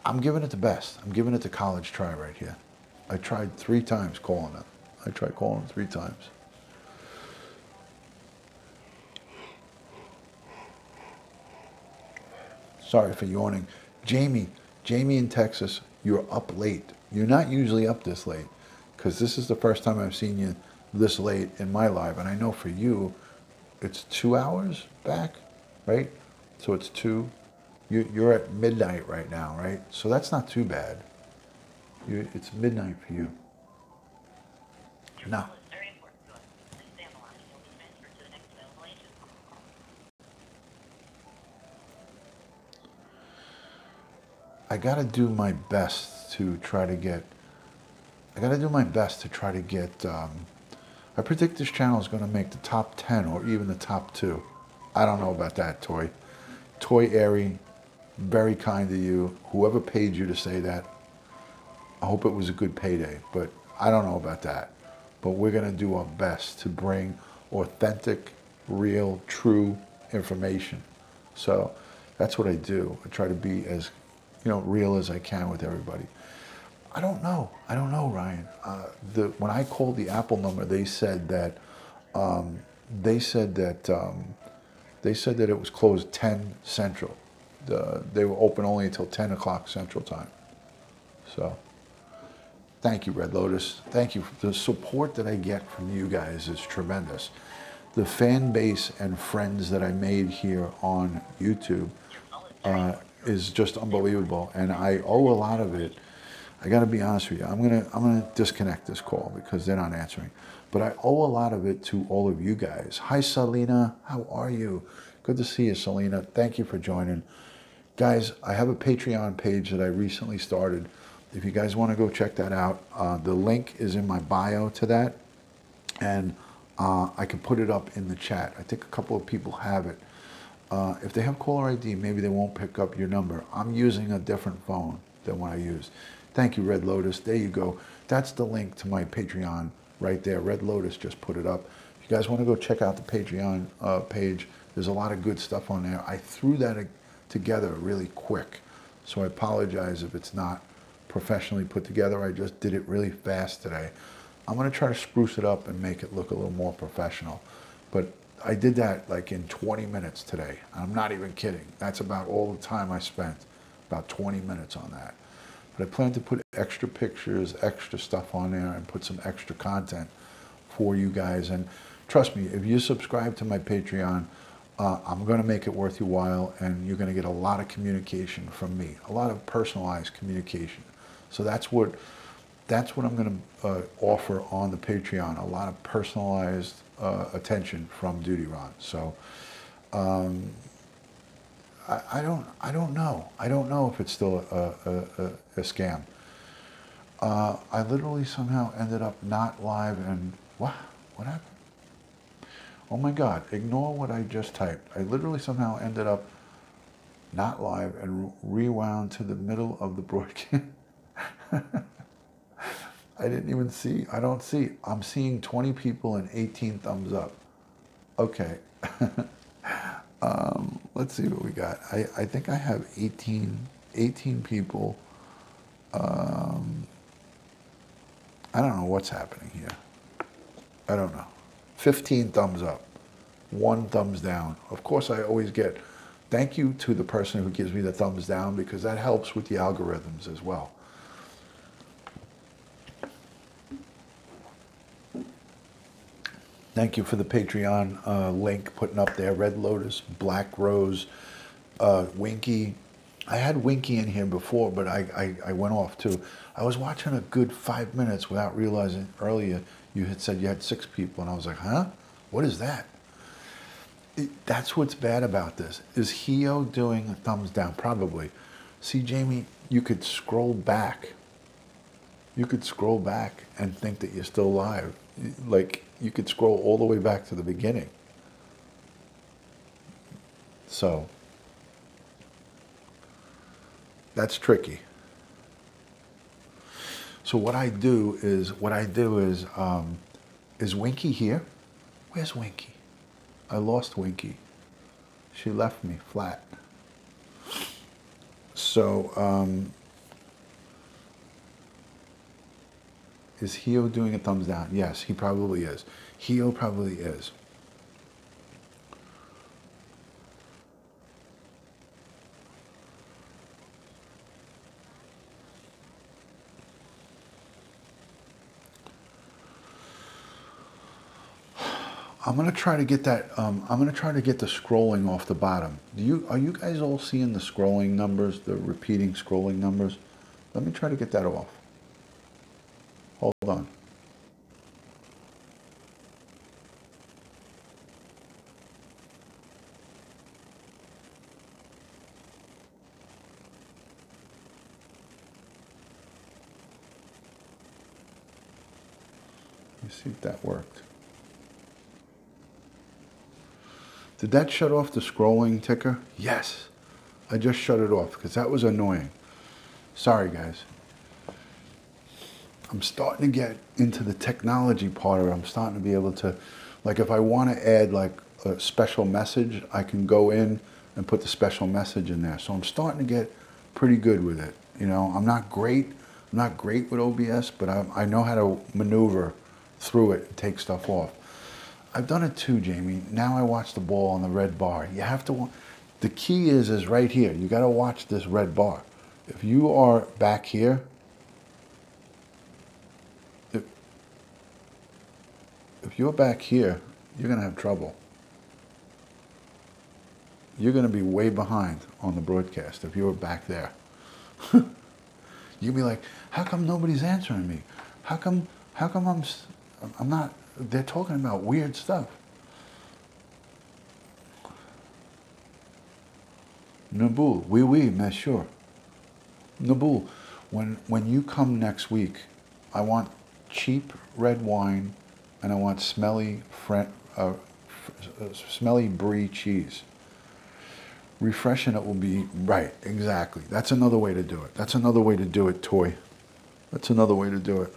I'm giving it the best. I'm giving it the college try right here. I tried 3 times calling them. I tried calling them 3 times. Sorry for yawning. Jamie in Texas, you're up late. You're not usually up this late because this is the first time I've seen you this late in my life. And I know for you, it's 2 hours back, right? So it's 2. You're at midnight right now, right? So that's not too bad. It's midnight for you. No. I gotta do my best to try to get. I predict this channel is gonna make the top 10 or even the top 2. I don't know about that, Toy. Toy Airy, very kind to you. Whoever paid you to say that, I hope it was a good payday, but I don't know about that. But we're gonna do our best to bring authentic, real, true information. So that's what I do. I try to be as real as I can with everybody. I don't know, Ryan. When I called the Apple number, they said that it was closed 10 Central. They were open only until 10 o'clock Central Time. So, thank you, Red Lotus. Thank you. The support that I get from you guys is tremendous. The fan base and friends that I made here on YouTube is just unbelievable, and I owe a lot of it. I got to be honest with you. I'm gonna disconnect this call because they're not answering. But I owe a lot of it to all of you guys. Hi, Selena. How are you? Good to see you, Selena. Thank you for joining. Guys, I have a Patreon page that I recently started. If you guys want to go check that out, the link is in my bio to that, and I can put it up in the chat. I think a couple of people have it. If they have caller ID, maybe they won't pick up your number. I'm using a different phone than what I used. Thank you, Red Lotus. There you go. That's the link to my Patreon right there. Red Lotus just put it up. If you guys want to go check out the Patreon page, there's a lot of good stuff on there. I threw that together really quick, so I apologize if it's not professionally put together. I just did it really fast today. I'm going to try to spruce it up and make it look a little more professional. But I did that like in 20 minutes today. I'm not even kidding. That's about all the time I spent, about 20 minutes on that. But I plan to put extra pictures, extra stuff on there, and put some extra content for you guys. And trust me, if you subscribe to my Patreon, I'm going to make it worth your while, and you're going to get a lot of communication from me, a lot of personalized communication. So that's what I'm going to offer on the Patreon, a lot of personalized attention from Dutyron. So I don't know. I don't know if it's still a scam. I literally somehow ended up not live, and what happened? Oh my God, ignore what I just typed. I literally somehow ended up not live and rewound to the middle of the broadcast. I didn't even see. I don't see. I'm seeing 20 people and 18 thumbs up. Okay. Let's see what we got. I think I have 18 people. I don't know what's happening here. I don't know. 15 thumbs up, 1 thumbs down. Of course, I always get thank you to the person who gives me the thumbs down, because that helps with the algorithms as well. Thank you for the Patreon link putting up there. Red Lotus, Black Rose, Winky. I had Winky in here before, but I went off too. I was watching a good 5 minutes without realizing earlier you had said you had 6 people, and I was like, huh? What is that? That's what's bad about this. Is Heo doing a thumbs down? Probably. See, Jamie, you could scroll back. You could scroll back and think that you're still live. Like, you could scroll all the way back to the beginning. So that's tricky. So what I do is Winky here? Where's Winky? I lost Winky. She left me flat. So is Heo doing a thumbs down? Yes, he probably is. Heo probably is. I'm gonna try to get that. I'm gonna try to get the scrolling off the bottom. Are you guys all seeing the scrolling numbers, the repeating scrolling numbers? Let me try to get that off. Hold on. Let me see if that worked. Did that shut off the scrolling ticker? Yes. I just shut it off because that was annoying. Sorry, guys. I'm starting to get into the technology part of it. I'm starting to be able to, like, if I want to add like a special message, I can go in and put the special message in there. So I'm starting to get pretty good with it. You know, I'm not great with OBS, but I know how to maneuver through it and take stuff off. I've done it too, Jamie. Now I watch the ball on the red bar. You have to, the key is right here. You got to watch this red bar. If you are back here, if you're back here, you're going to have trouble. You're going to be way behind on the broadcast if you were back there. You'd be like, how come nobody's answering me? How come I'm not, they're talking about weird stuff. Naboul, oui, monsieur. Naboul, when you come next week, I want cheap red wine and I want smelly brie cheese. Refreshing it will be right. Exactly. That's another way to do it. That's another way to do it, Toy. That's another way to do it.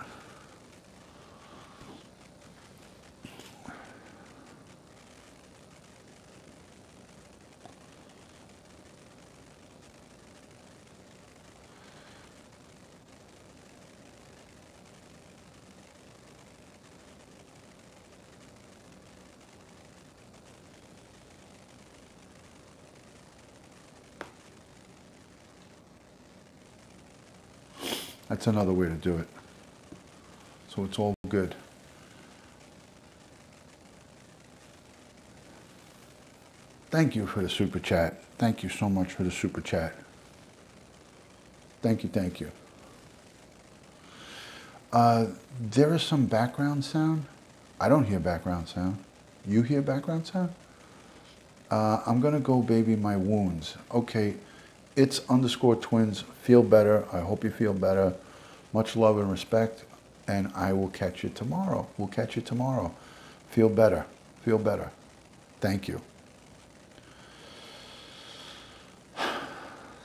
That's another way to do it. So it's all good. Thank you for the super chat. Thank you so much for the super chat. Thank you, thank you. There is some background sound. I don't hear background sound. You hear background sound? I'm gonna go baby my wounds. Okay, it's _twins. Feel better. I hope you feel better. Much love and respect. And I will catch you tomorrow. We'll catch you tomorrow. Feel better. Feel better. Thank you.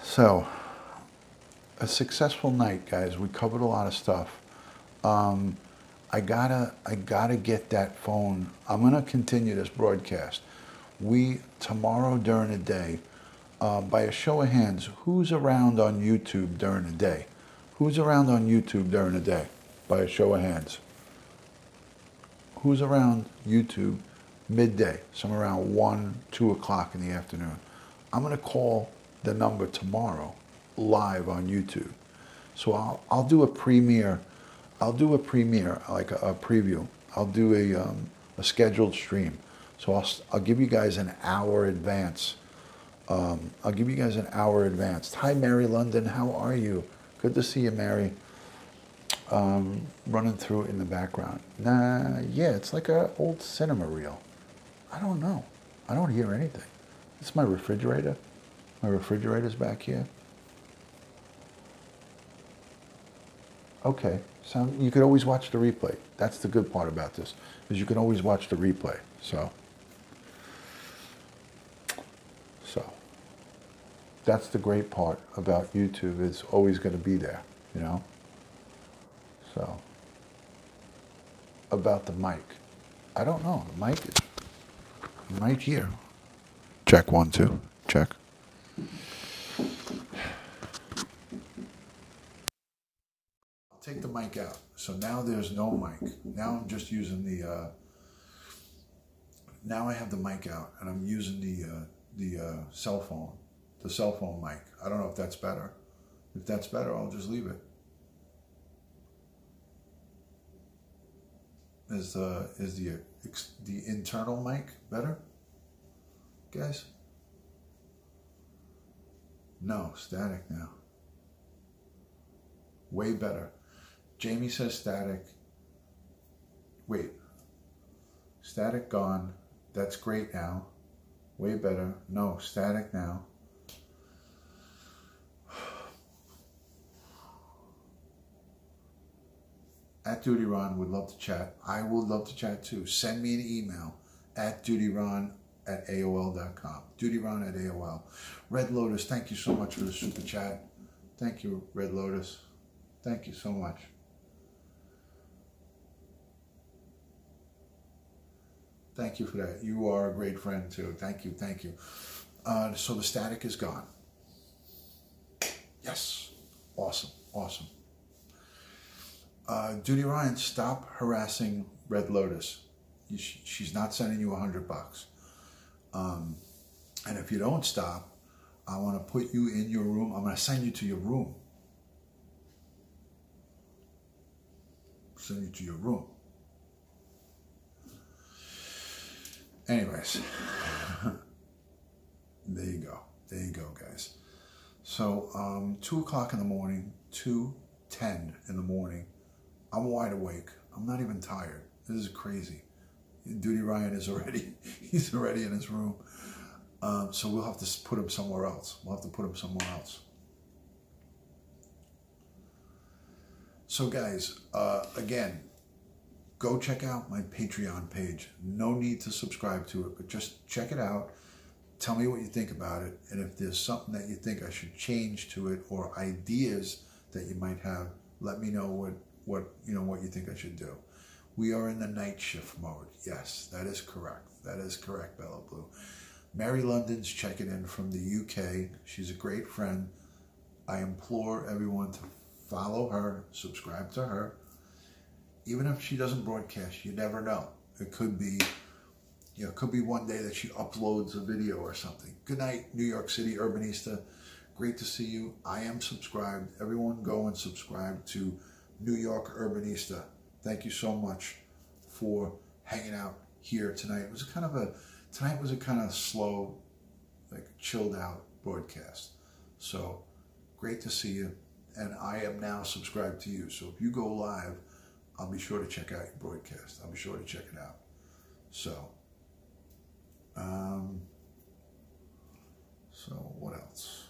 So, a successful night, guys. We covered a lot of stuff. I gotta get that phone. I'm gonna continue this broadcast. Tomorrow during the day, by a show of hands, who's around on YouTube during the day? Who's around on YouTube during the day? By a show of hands. Who's around YouTube midday, somewhere around 1, 2 o'clock in the afternoon? I'm gonna call the number tomorrow live on YouTube. So I'll do a premiere. I'll do a premiere, like a preview. I'll do a scheduled stream. So I'll give you guys an hour advance. I'll give you guys an hour advance. Hi, Mary London. How are you? Good to see you, Mary. Running through in the background. Nah, yeah, it's like an old cinema reel. I don't know. I don't hear anything. It's my refrigerator. My refrigerator's back here. Okay, so you could always watch the replay. That's the good part about this, is you can always watch the replay. So that's the great part about YouTube. It's always going to be there, you know. So about the mic, I don't know. The mic is right here. Check 1, 2. Check. Take the mic out. So now there's no mic. Now I'm just using the, now I have the mic out and I'm using the cell phone, the cell phone mic. I don't know if that's better. If that's better, I'll just leave it. Is the internal mic better, guys? No, static now. Way better. Jamie says static. Wait. Static gone. That's great now. Way better. No, static now. At Dutyron would love to chat. I would love to chat too. Send me an email at dutyron@aol.com. Dutyron@AOL. Red Lotus, thank you so much for the super chat. Thank you, Red Lotus. Thank you so much. Thank you for that. You are a great friend too. Thank you, thank you. So the static is gone. Yes. Awesome, awesome. Dutyron, stop harassing Red Lotus. She's not sending you $100. And if you don't stop, I want to put you in your room. I'm going to send you to your room. Send you to your room. Anyways, there you go. There you go, guys. So 2 o'clock in the morning, 2:10 in the morning. I'm wide awake. I'm not even tired. This is crazy. Dutyron is already, he's already in his room. So we'll have to put him somewhere else. We'll have to put him somewhere else. So guys, again, go check out my Patreon page. No need to subscribe to it, but just check it out. tell me what you think about it. And if there's something that you think I should change to it, or ideas that you might have, let me know what you think I should do. We are in the night shift mode. Yes, that is correct. That is correct, Bella Blue. Mary London's checking in from the UK. She's a great friend. I implore everyone to follow her, subscribe to her. Even if she doesn't broadcast, you never know. It could be, it could be one day that she uploads a video or something. Good night, New York City Urbanista. Great to see you. I am subscribed. Everyone go and subscribe to New York Urbanista. Thank you so much for hanging out here tonight. Tonight was a kind of slow, like chilled out broadcast. So great to see you. And I am now subscribed to you. So if you go live, I'll be sure to check out your broadcast. I'll be sure to check it out. So, what else?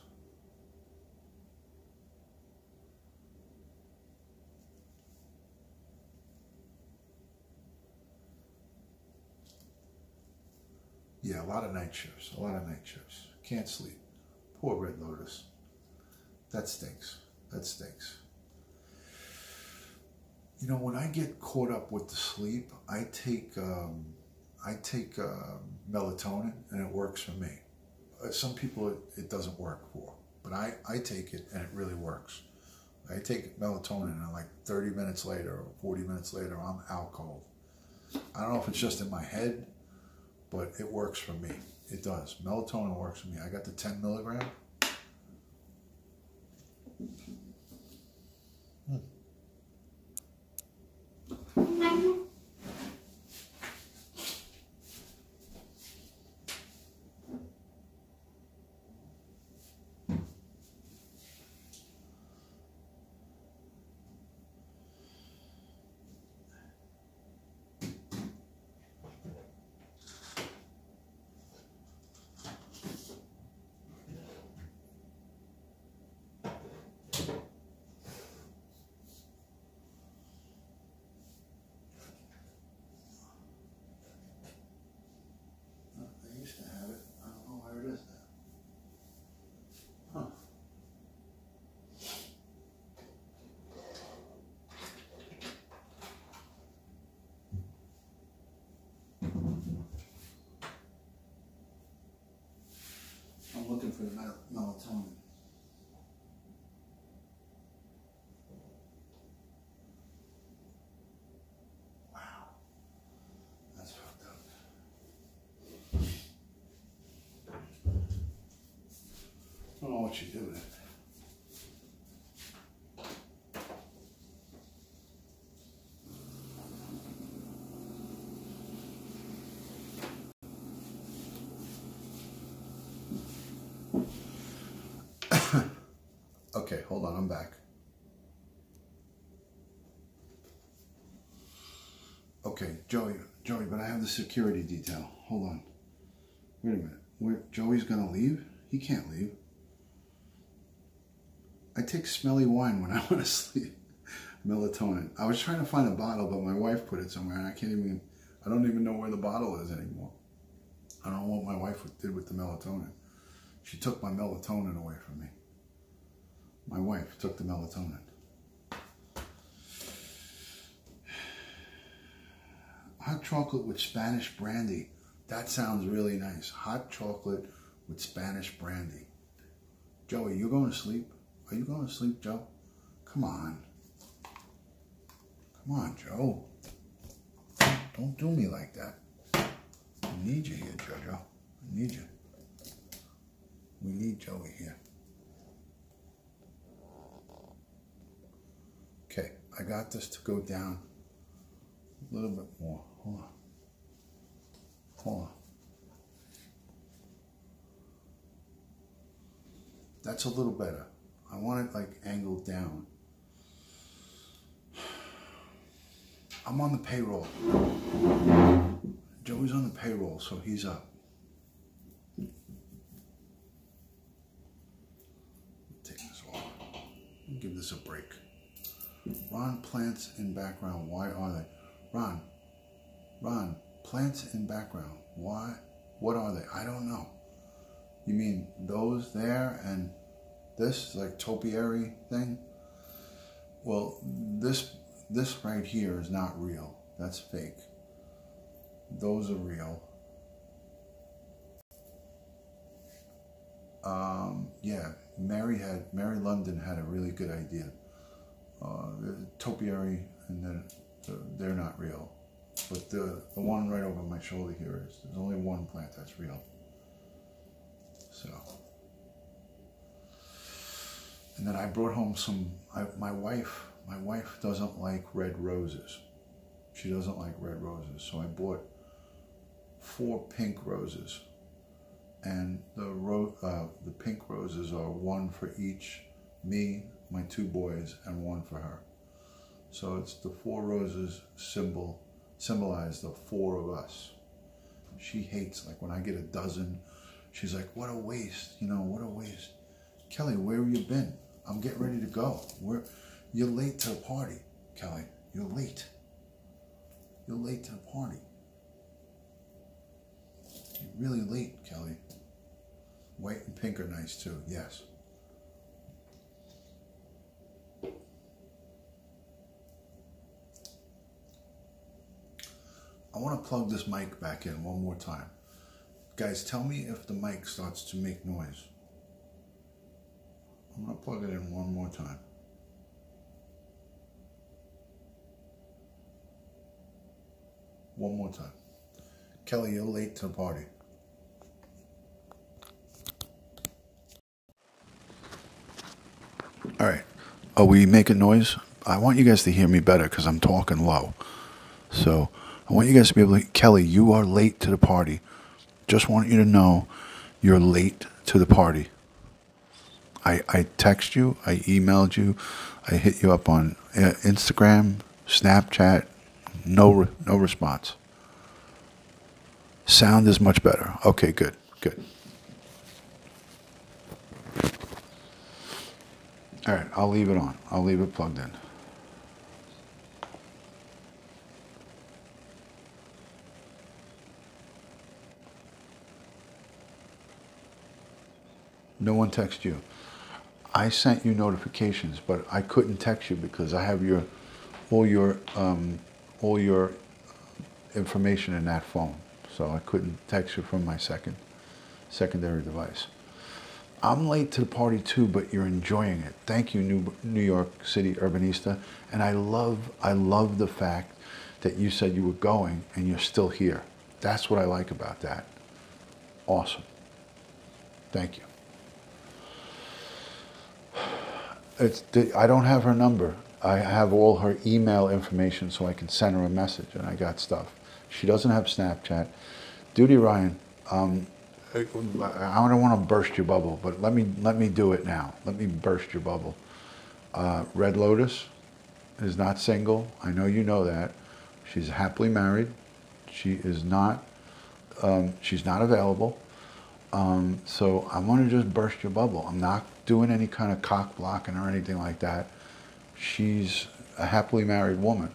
Yeah, a lot of night shifts. A lot of night shifts. Can't sleep. Poor Red Lotus. That stinks. That stinks. You know, when I get caught up with the sleep, I take melatonin, and it works for me. Some people it doesn't work for, but I take it and it really works. I take melatonin and like 30 minutes later or 40 minutes later, I'm out cold. I don't know if it's just in my head, but it works for me. It does. Melatonin works for me. I got the 10 milligram. I'm looking for the melatonin. Wow. That's fucked up. I don't know what you do with it. Okay, hold on, I'm back. Okay, Joey, but I have the security detail. Hold on. Wait a minute. Joey's gonna leave? He can't leave. I take smelly wine when I want to sleep. Melatonin. I was trying to find a bottle, but my wife put it somewhere, and I don't even know where the bottle is anymore. I don't know what my wife did with the melatonin. She took my melatonin away from me. My wife took the melatonin. Hot chocolate with Spanish brandy. That sounds really nice. Hot chocolate with Spanish brandy. Joey, you going to sleep? Are you going to sleep, Joe? Come on. Come on, Joe. Don't do me like that. I need you here, Jojo. I need you. We need Joey here. Okay, I got this to go down a little bit more. Hold on. Hold on. That's a little better. I want it like angled down. I'm on the payroll. Joey's on the payroll, so he's up. Take this off. Give this a break. Ron, plants in background. Why are they? Ron, plants in background. Why? What are they? I don't know. You mean those there and this, like topiary thing? Well, this right here is not real. That's fake. Those are real. Yeah, Mary London had a really good idea. The topiary, and then they're not real. But the one right over my shoulder here is. There's only one plant that's real. So, and then I brought home some. My wife doesn't like red roses. She doesn't like red roses, so I bought 4 pink roses. And the pink roses are one for each, me, my 2 boys, and one for her. So it's the 4 roses symbolize the 4 of us. She hates, like when I get a dozen, she's like, what a waste, what a waste. Kelly, where have you been? I'm getting ready to go. You're late to the party, Kelly. You're late. You're late to the party. You're really late, Kelly. White and pink are nice too, yes. I want to plug this mic back in one more time. Guys, tell me if the mic starts to make noise. I'm going to plug it in one more time. One more time. Kelly, you're late to the party. All right. Are we making noise? I want you guys to hear me better because I'm talking low. So I want you guys to be able to, Kelly, you are late to the party. Just want you to know you're late to the party. I text you, I emailed you, I hit you up on Instagram, Snapchat, no response. Sound is much better. Okay, good. All right, I'll leave it on. I'll leave it plugged in. No one texted you. I sent you notifications, but I couldn't text you because I have all your information in that phone. So I couldn't text you from my secondary device. I'm late to the party too, but you're enjoying it. Thank you, New York City Urbanista. And I love the fact that you said you were going and you're still here. That's what I like about that. Awesome. Thank you. I don't have her number. I have all her email information so I can send her a message, and I got stuff. She doesn't have Snapchat. Dutyron, I don't want to burst your bubble, but let me do it now. Let me burst your bubble. Red Lotus is not single. I know you know that. She's happily married. She is not. She's not available. So I want to just burst your bubble. I'm not doing any kind of cock blocking or anything like that. She's a happily married woman.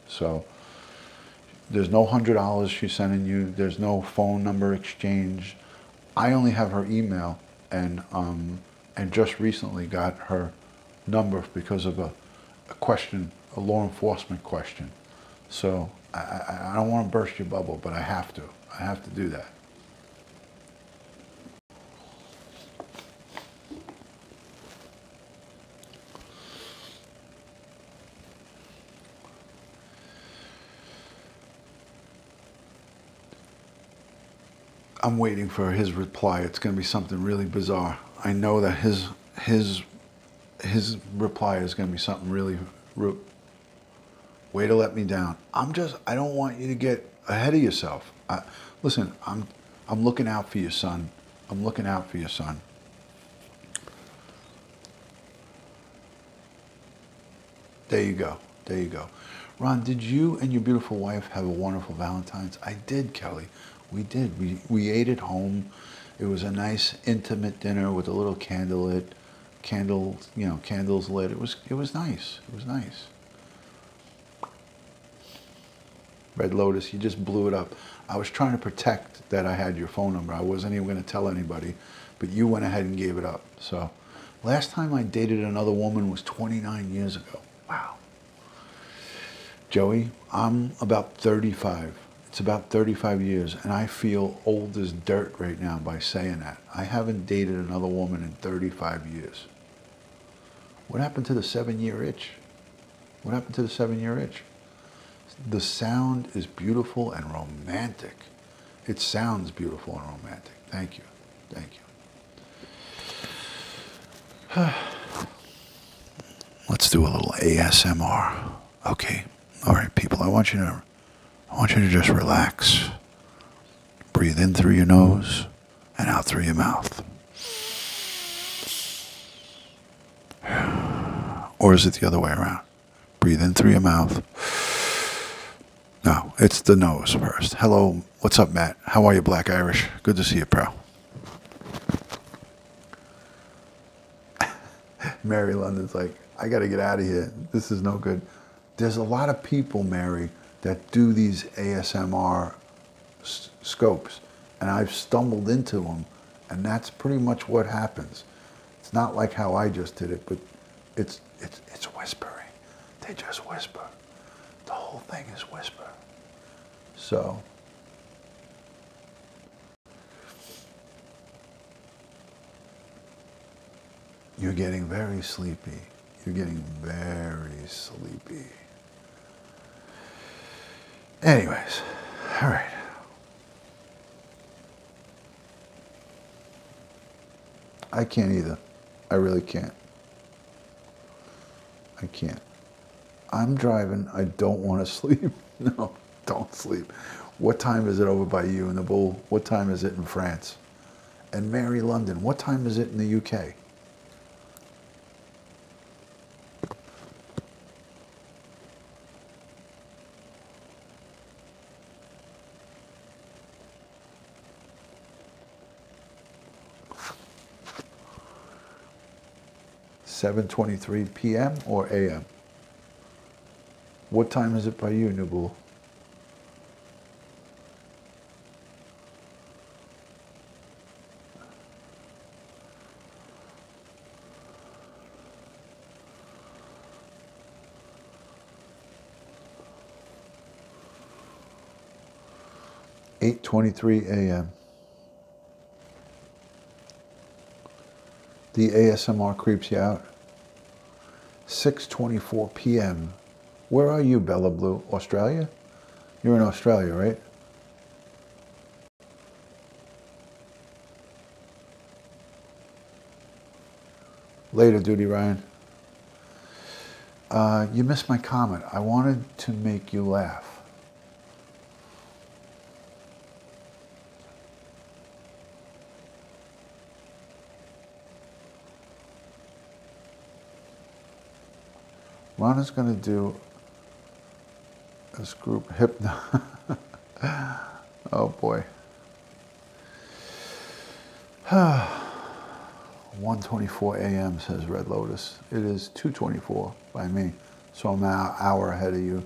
So there's no $100 she's sending you. There's no phone number exchange. I only have her email, and just recently got her number because of a question, a law enforcement question. So I don't want to burst your bubble, but I have to. I have to do that. I'm waiting for his reply. It's going to be something really bizarre. I know that his reply is going to be something really way to let me down. I don't want you to get ahead of yourself. Listen, I'm looking out for you, son. I'm looking out for you, son. There you go. There you go. Ron, did you and your beautiful wife have a wonderful Valentine's? I did, Kelly. We did. We ate at home. It was a nice, intimate dinner with a little candles lit. It was nice. It was nice. Red Lotus, you just blew it up. I was trying to protect that I had your phone number. I wasn't even going to tell anybody but you went ahead and gave it up. So last time I dated another woman was 29 years ago. Wow. Joey, I'm about 35. It's about 35 years, and I feel old as dirt right now by saying that. I haven't dated another woman in 35 years. What happened to the 7-year itch? What happened to the 7-year itch? The sound is beautiful and romantic. It sounds beautiful and romantic. Thank you. Thank you. Let's do a little ASMR. Okay. All right, people. I want you to just relax. Breathe in through your nose and out through your mouth. Or is it the other way around? Breathe in through your mouth. No, it's the nose first. Hello, what's up, Matt? How are you, Black Irish? Good to see you, bro. Mary London's like, I got to get out of here. This is no good. There's a lot of people, Mary, that do these ASMR scopes, and I've stumbled into them, and that's pretty much what happens. It's not like how I just did it, but it's whispering. They just whisper. The whole thing is whisper. So you're getting very sleepy. You're getting very sleepy. Anyways, all right. I can't either. I really can't. I can't. I'm driving. I don't want to sleep. No, don't sleep. What time is it over by you in the Bull? What time is it in France? And Mary London, what time is it in the UK? (7:23 p.m. or a.m.? What time is it by you, Nubul? (8:23 a.m.) The ASMR creeps you out. 6:24 p.m. Where are you, Bella Blue? Australia? You're in Australia, right? Later, Dutyron. You missed my comment. I wanted to make you laugh. Ron is going to do this group hypno. Oh boy. 1:24 a.m. says Red Lotus. It is 2:24 by me, so I'm an hour ahead of you.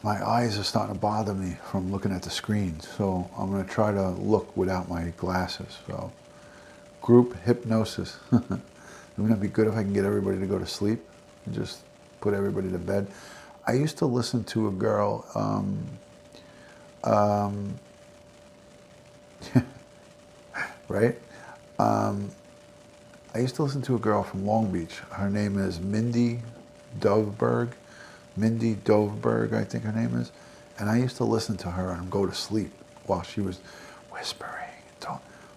My eyes are starting to bother me from looking at the screen, so I'm going to try to look without my glasses. So, group hypnosis. Wouldn't it be good if I can get everybody to go to sleep and just put everybody to bed? I used to listen to a girl, right? I used to listen to a girl from Long Beach. Her name is Mindy Doveberg. Mindy Doveberg, I think her name is. And I used to listen to her and go to sleep while she was whispering,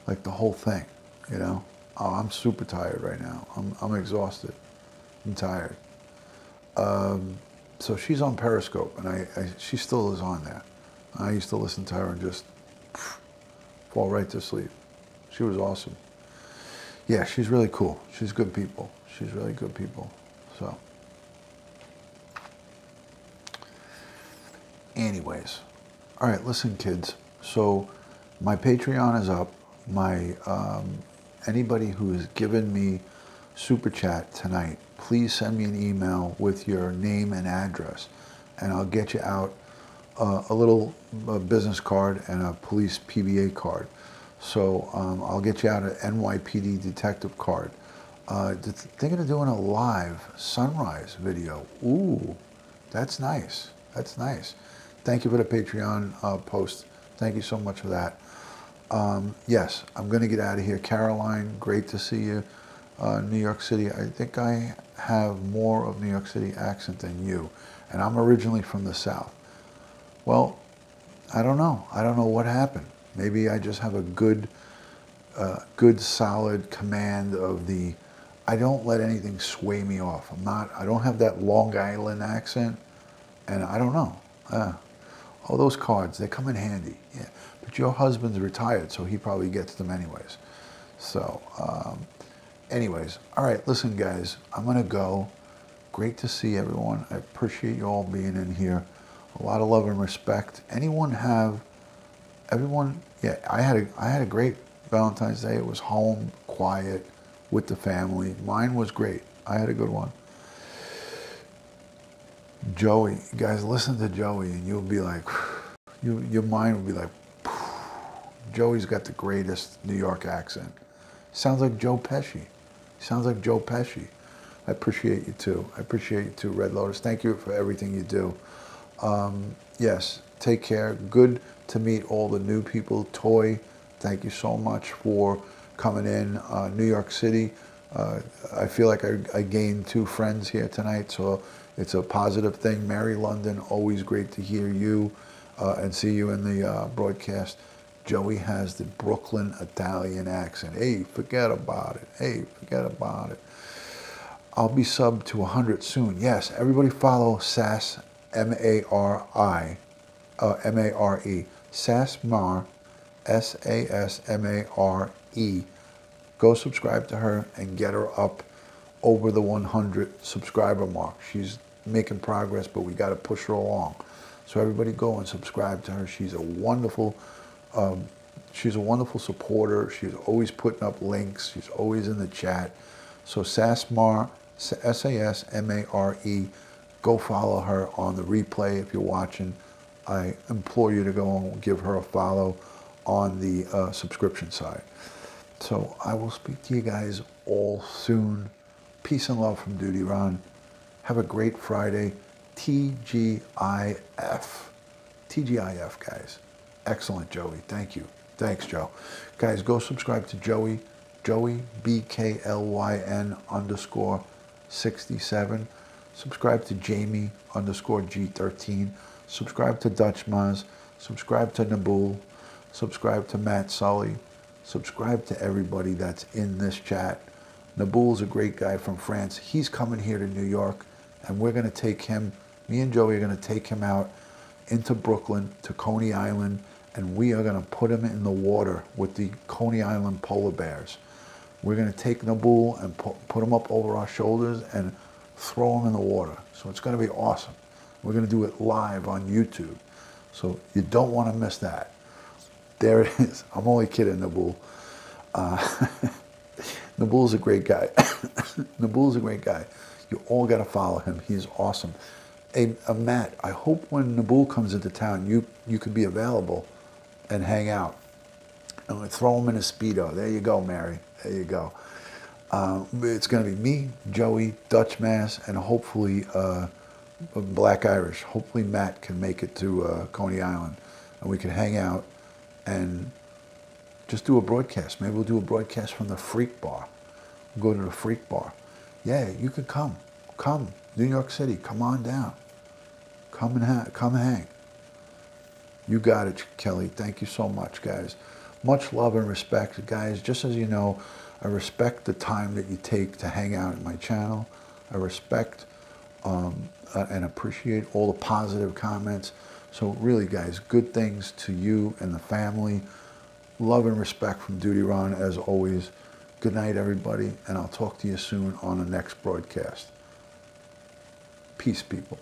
like the whole thing, you know? Oh, I'm super tired right now. I'm exhausted. I'm tired. So she's on Periscope, and she still is on there. I used to listen to her and just fall right to sleep. She was awesome. Yeah, she's really cool. She's good people. She's really good people. So, anyways, all right. Listen, kids. So, my Patreon is up. My anybody who has given me super chat tonight, please send me an email with your name and address, and I'll get you out a little business card and a police PBA card. So I'll get you out an NYPD detective card. Thinking of doing a live sunrise video. Ooh, that's nice. That's nice. Thank you for the Patreon post. Thank you so much for that. Yes, I'm going to get out of here. Caroline, great to see you. New York City. I think I have more of New York City accent than you. And I'm originally from the South. Well, I don't know. I don't know what happened. Maybe I just have a good solid command of the, I don't let anything sway me off. I don't have that Long Island accent, and I don't know. All those cards, they come in handy. Yeah. But your husband's retired, so he probably gets them anyways. So, anyways, all right, listen, guys, I'm going to go. Great to see everyone. I appreciate you all being in here. A lot of love and respect. Everyone, yeah, I had a great Valentine's Day. It was home, quiet, with the family. Mine was great. I had a good one. Joey, guys, listen to Joey and you'll be like, your mind will be like, Joey's got the greatest New York accent. Sounds like Joe Pesci. Sounds like Joe Pesci. I appreciate you too. I appreciate you too, Red Lotus. Thank you for everything you do. Yes, take care. Good to meet all the new people. Toy, thank you so much for coming in. New York City, I feel like I gained 2 friends here tonight, so it's a positive thing. Mary London, always great to hear you and see you in the broadcast. Joey has the Brooklyn Italian accent. Hey, forget about it. Hey, forget about it. I'll be subbed to 100 soon. Yes, everybody follow Sass, M-A-R-I, M-A-R-E. Sassmar, S-A-S-M-A-R-E. Go subscribe to her and get her up over the 100 subscriber mark. She's making progress, but we got to push her along. So everybody go and subscribe to her. She's a wonderful supporter. She's always putting up links. She's always in the chat. So Sassmar, S-A-S-M-A-R-E. Go follow her on the replay if you're watching. I implore you to go and give her a follow on the subscription side. So I will speak to you guys all soon. Peace and love from Dutyron. Have a great Friday. TGIF. TGIF, guys. Excellent, Joey. Thank you. Thanks, Joe. Guys, go subscribe to Joey. Joey, BKLYN_67. Subscribe to Jamie _G13. Subscribe to Dutch Maz. Subscribe to Nabul. Subscribe to Matt Sully. Subscribe to everybody that's in this chat. Nabul's a great guy from France. He's coming here to New York, and we're going to take him, me and Joey are going to take him out into Brooklyn to Coney Island, and we are going to put him in the water with the Coney Island polar bears. We're going to take Nabul and put him up over our shoulders and throw him in the water. So it's going to be awesome. We're going to do it live on YouTube. So you don't want to miss that. There it is. I'm only kidding, Nabul. Nabul's a great guy. Nabul's a great guy. You all got to follow him. He's awesome. Hey, Matt, I hope when Nabul comes into town, you could be available and hang out. I'm going to throw him in a Speedo. There you go, Mary. There you go. It's going to be me, Joey, Dutch Mass, and hopefully Black Irish. Hopefully Matt can make it to Coney Island, and we can hang out and just do a broadcast. Maybe we'll do a broadcast from the Freak Bar. We'll go to the Freak Bar. Yeah, you could come. Come. New York City, come on down. Come and hang. You got it, Kelly. Thank you so much, guys. Much love and respect, guys. Just as you know, I respect the time that you take to hang out at my channel. I respect and appreciate all the positive comments. So really, guys, good things to you and the family. Love and respect from Dutyron, as always. Good night, everybody, and I'll talk to you soon on the next broadcast. Peace, people.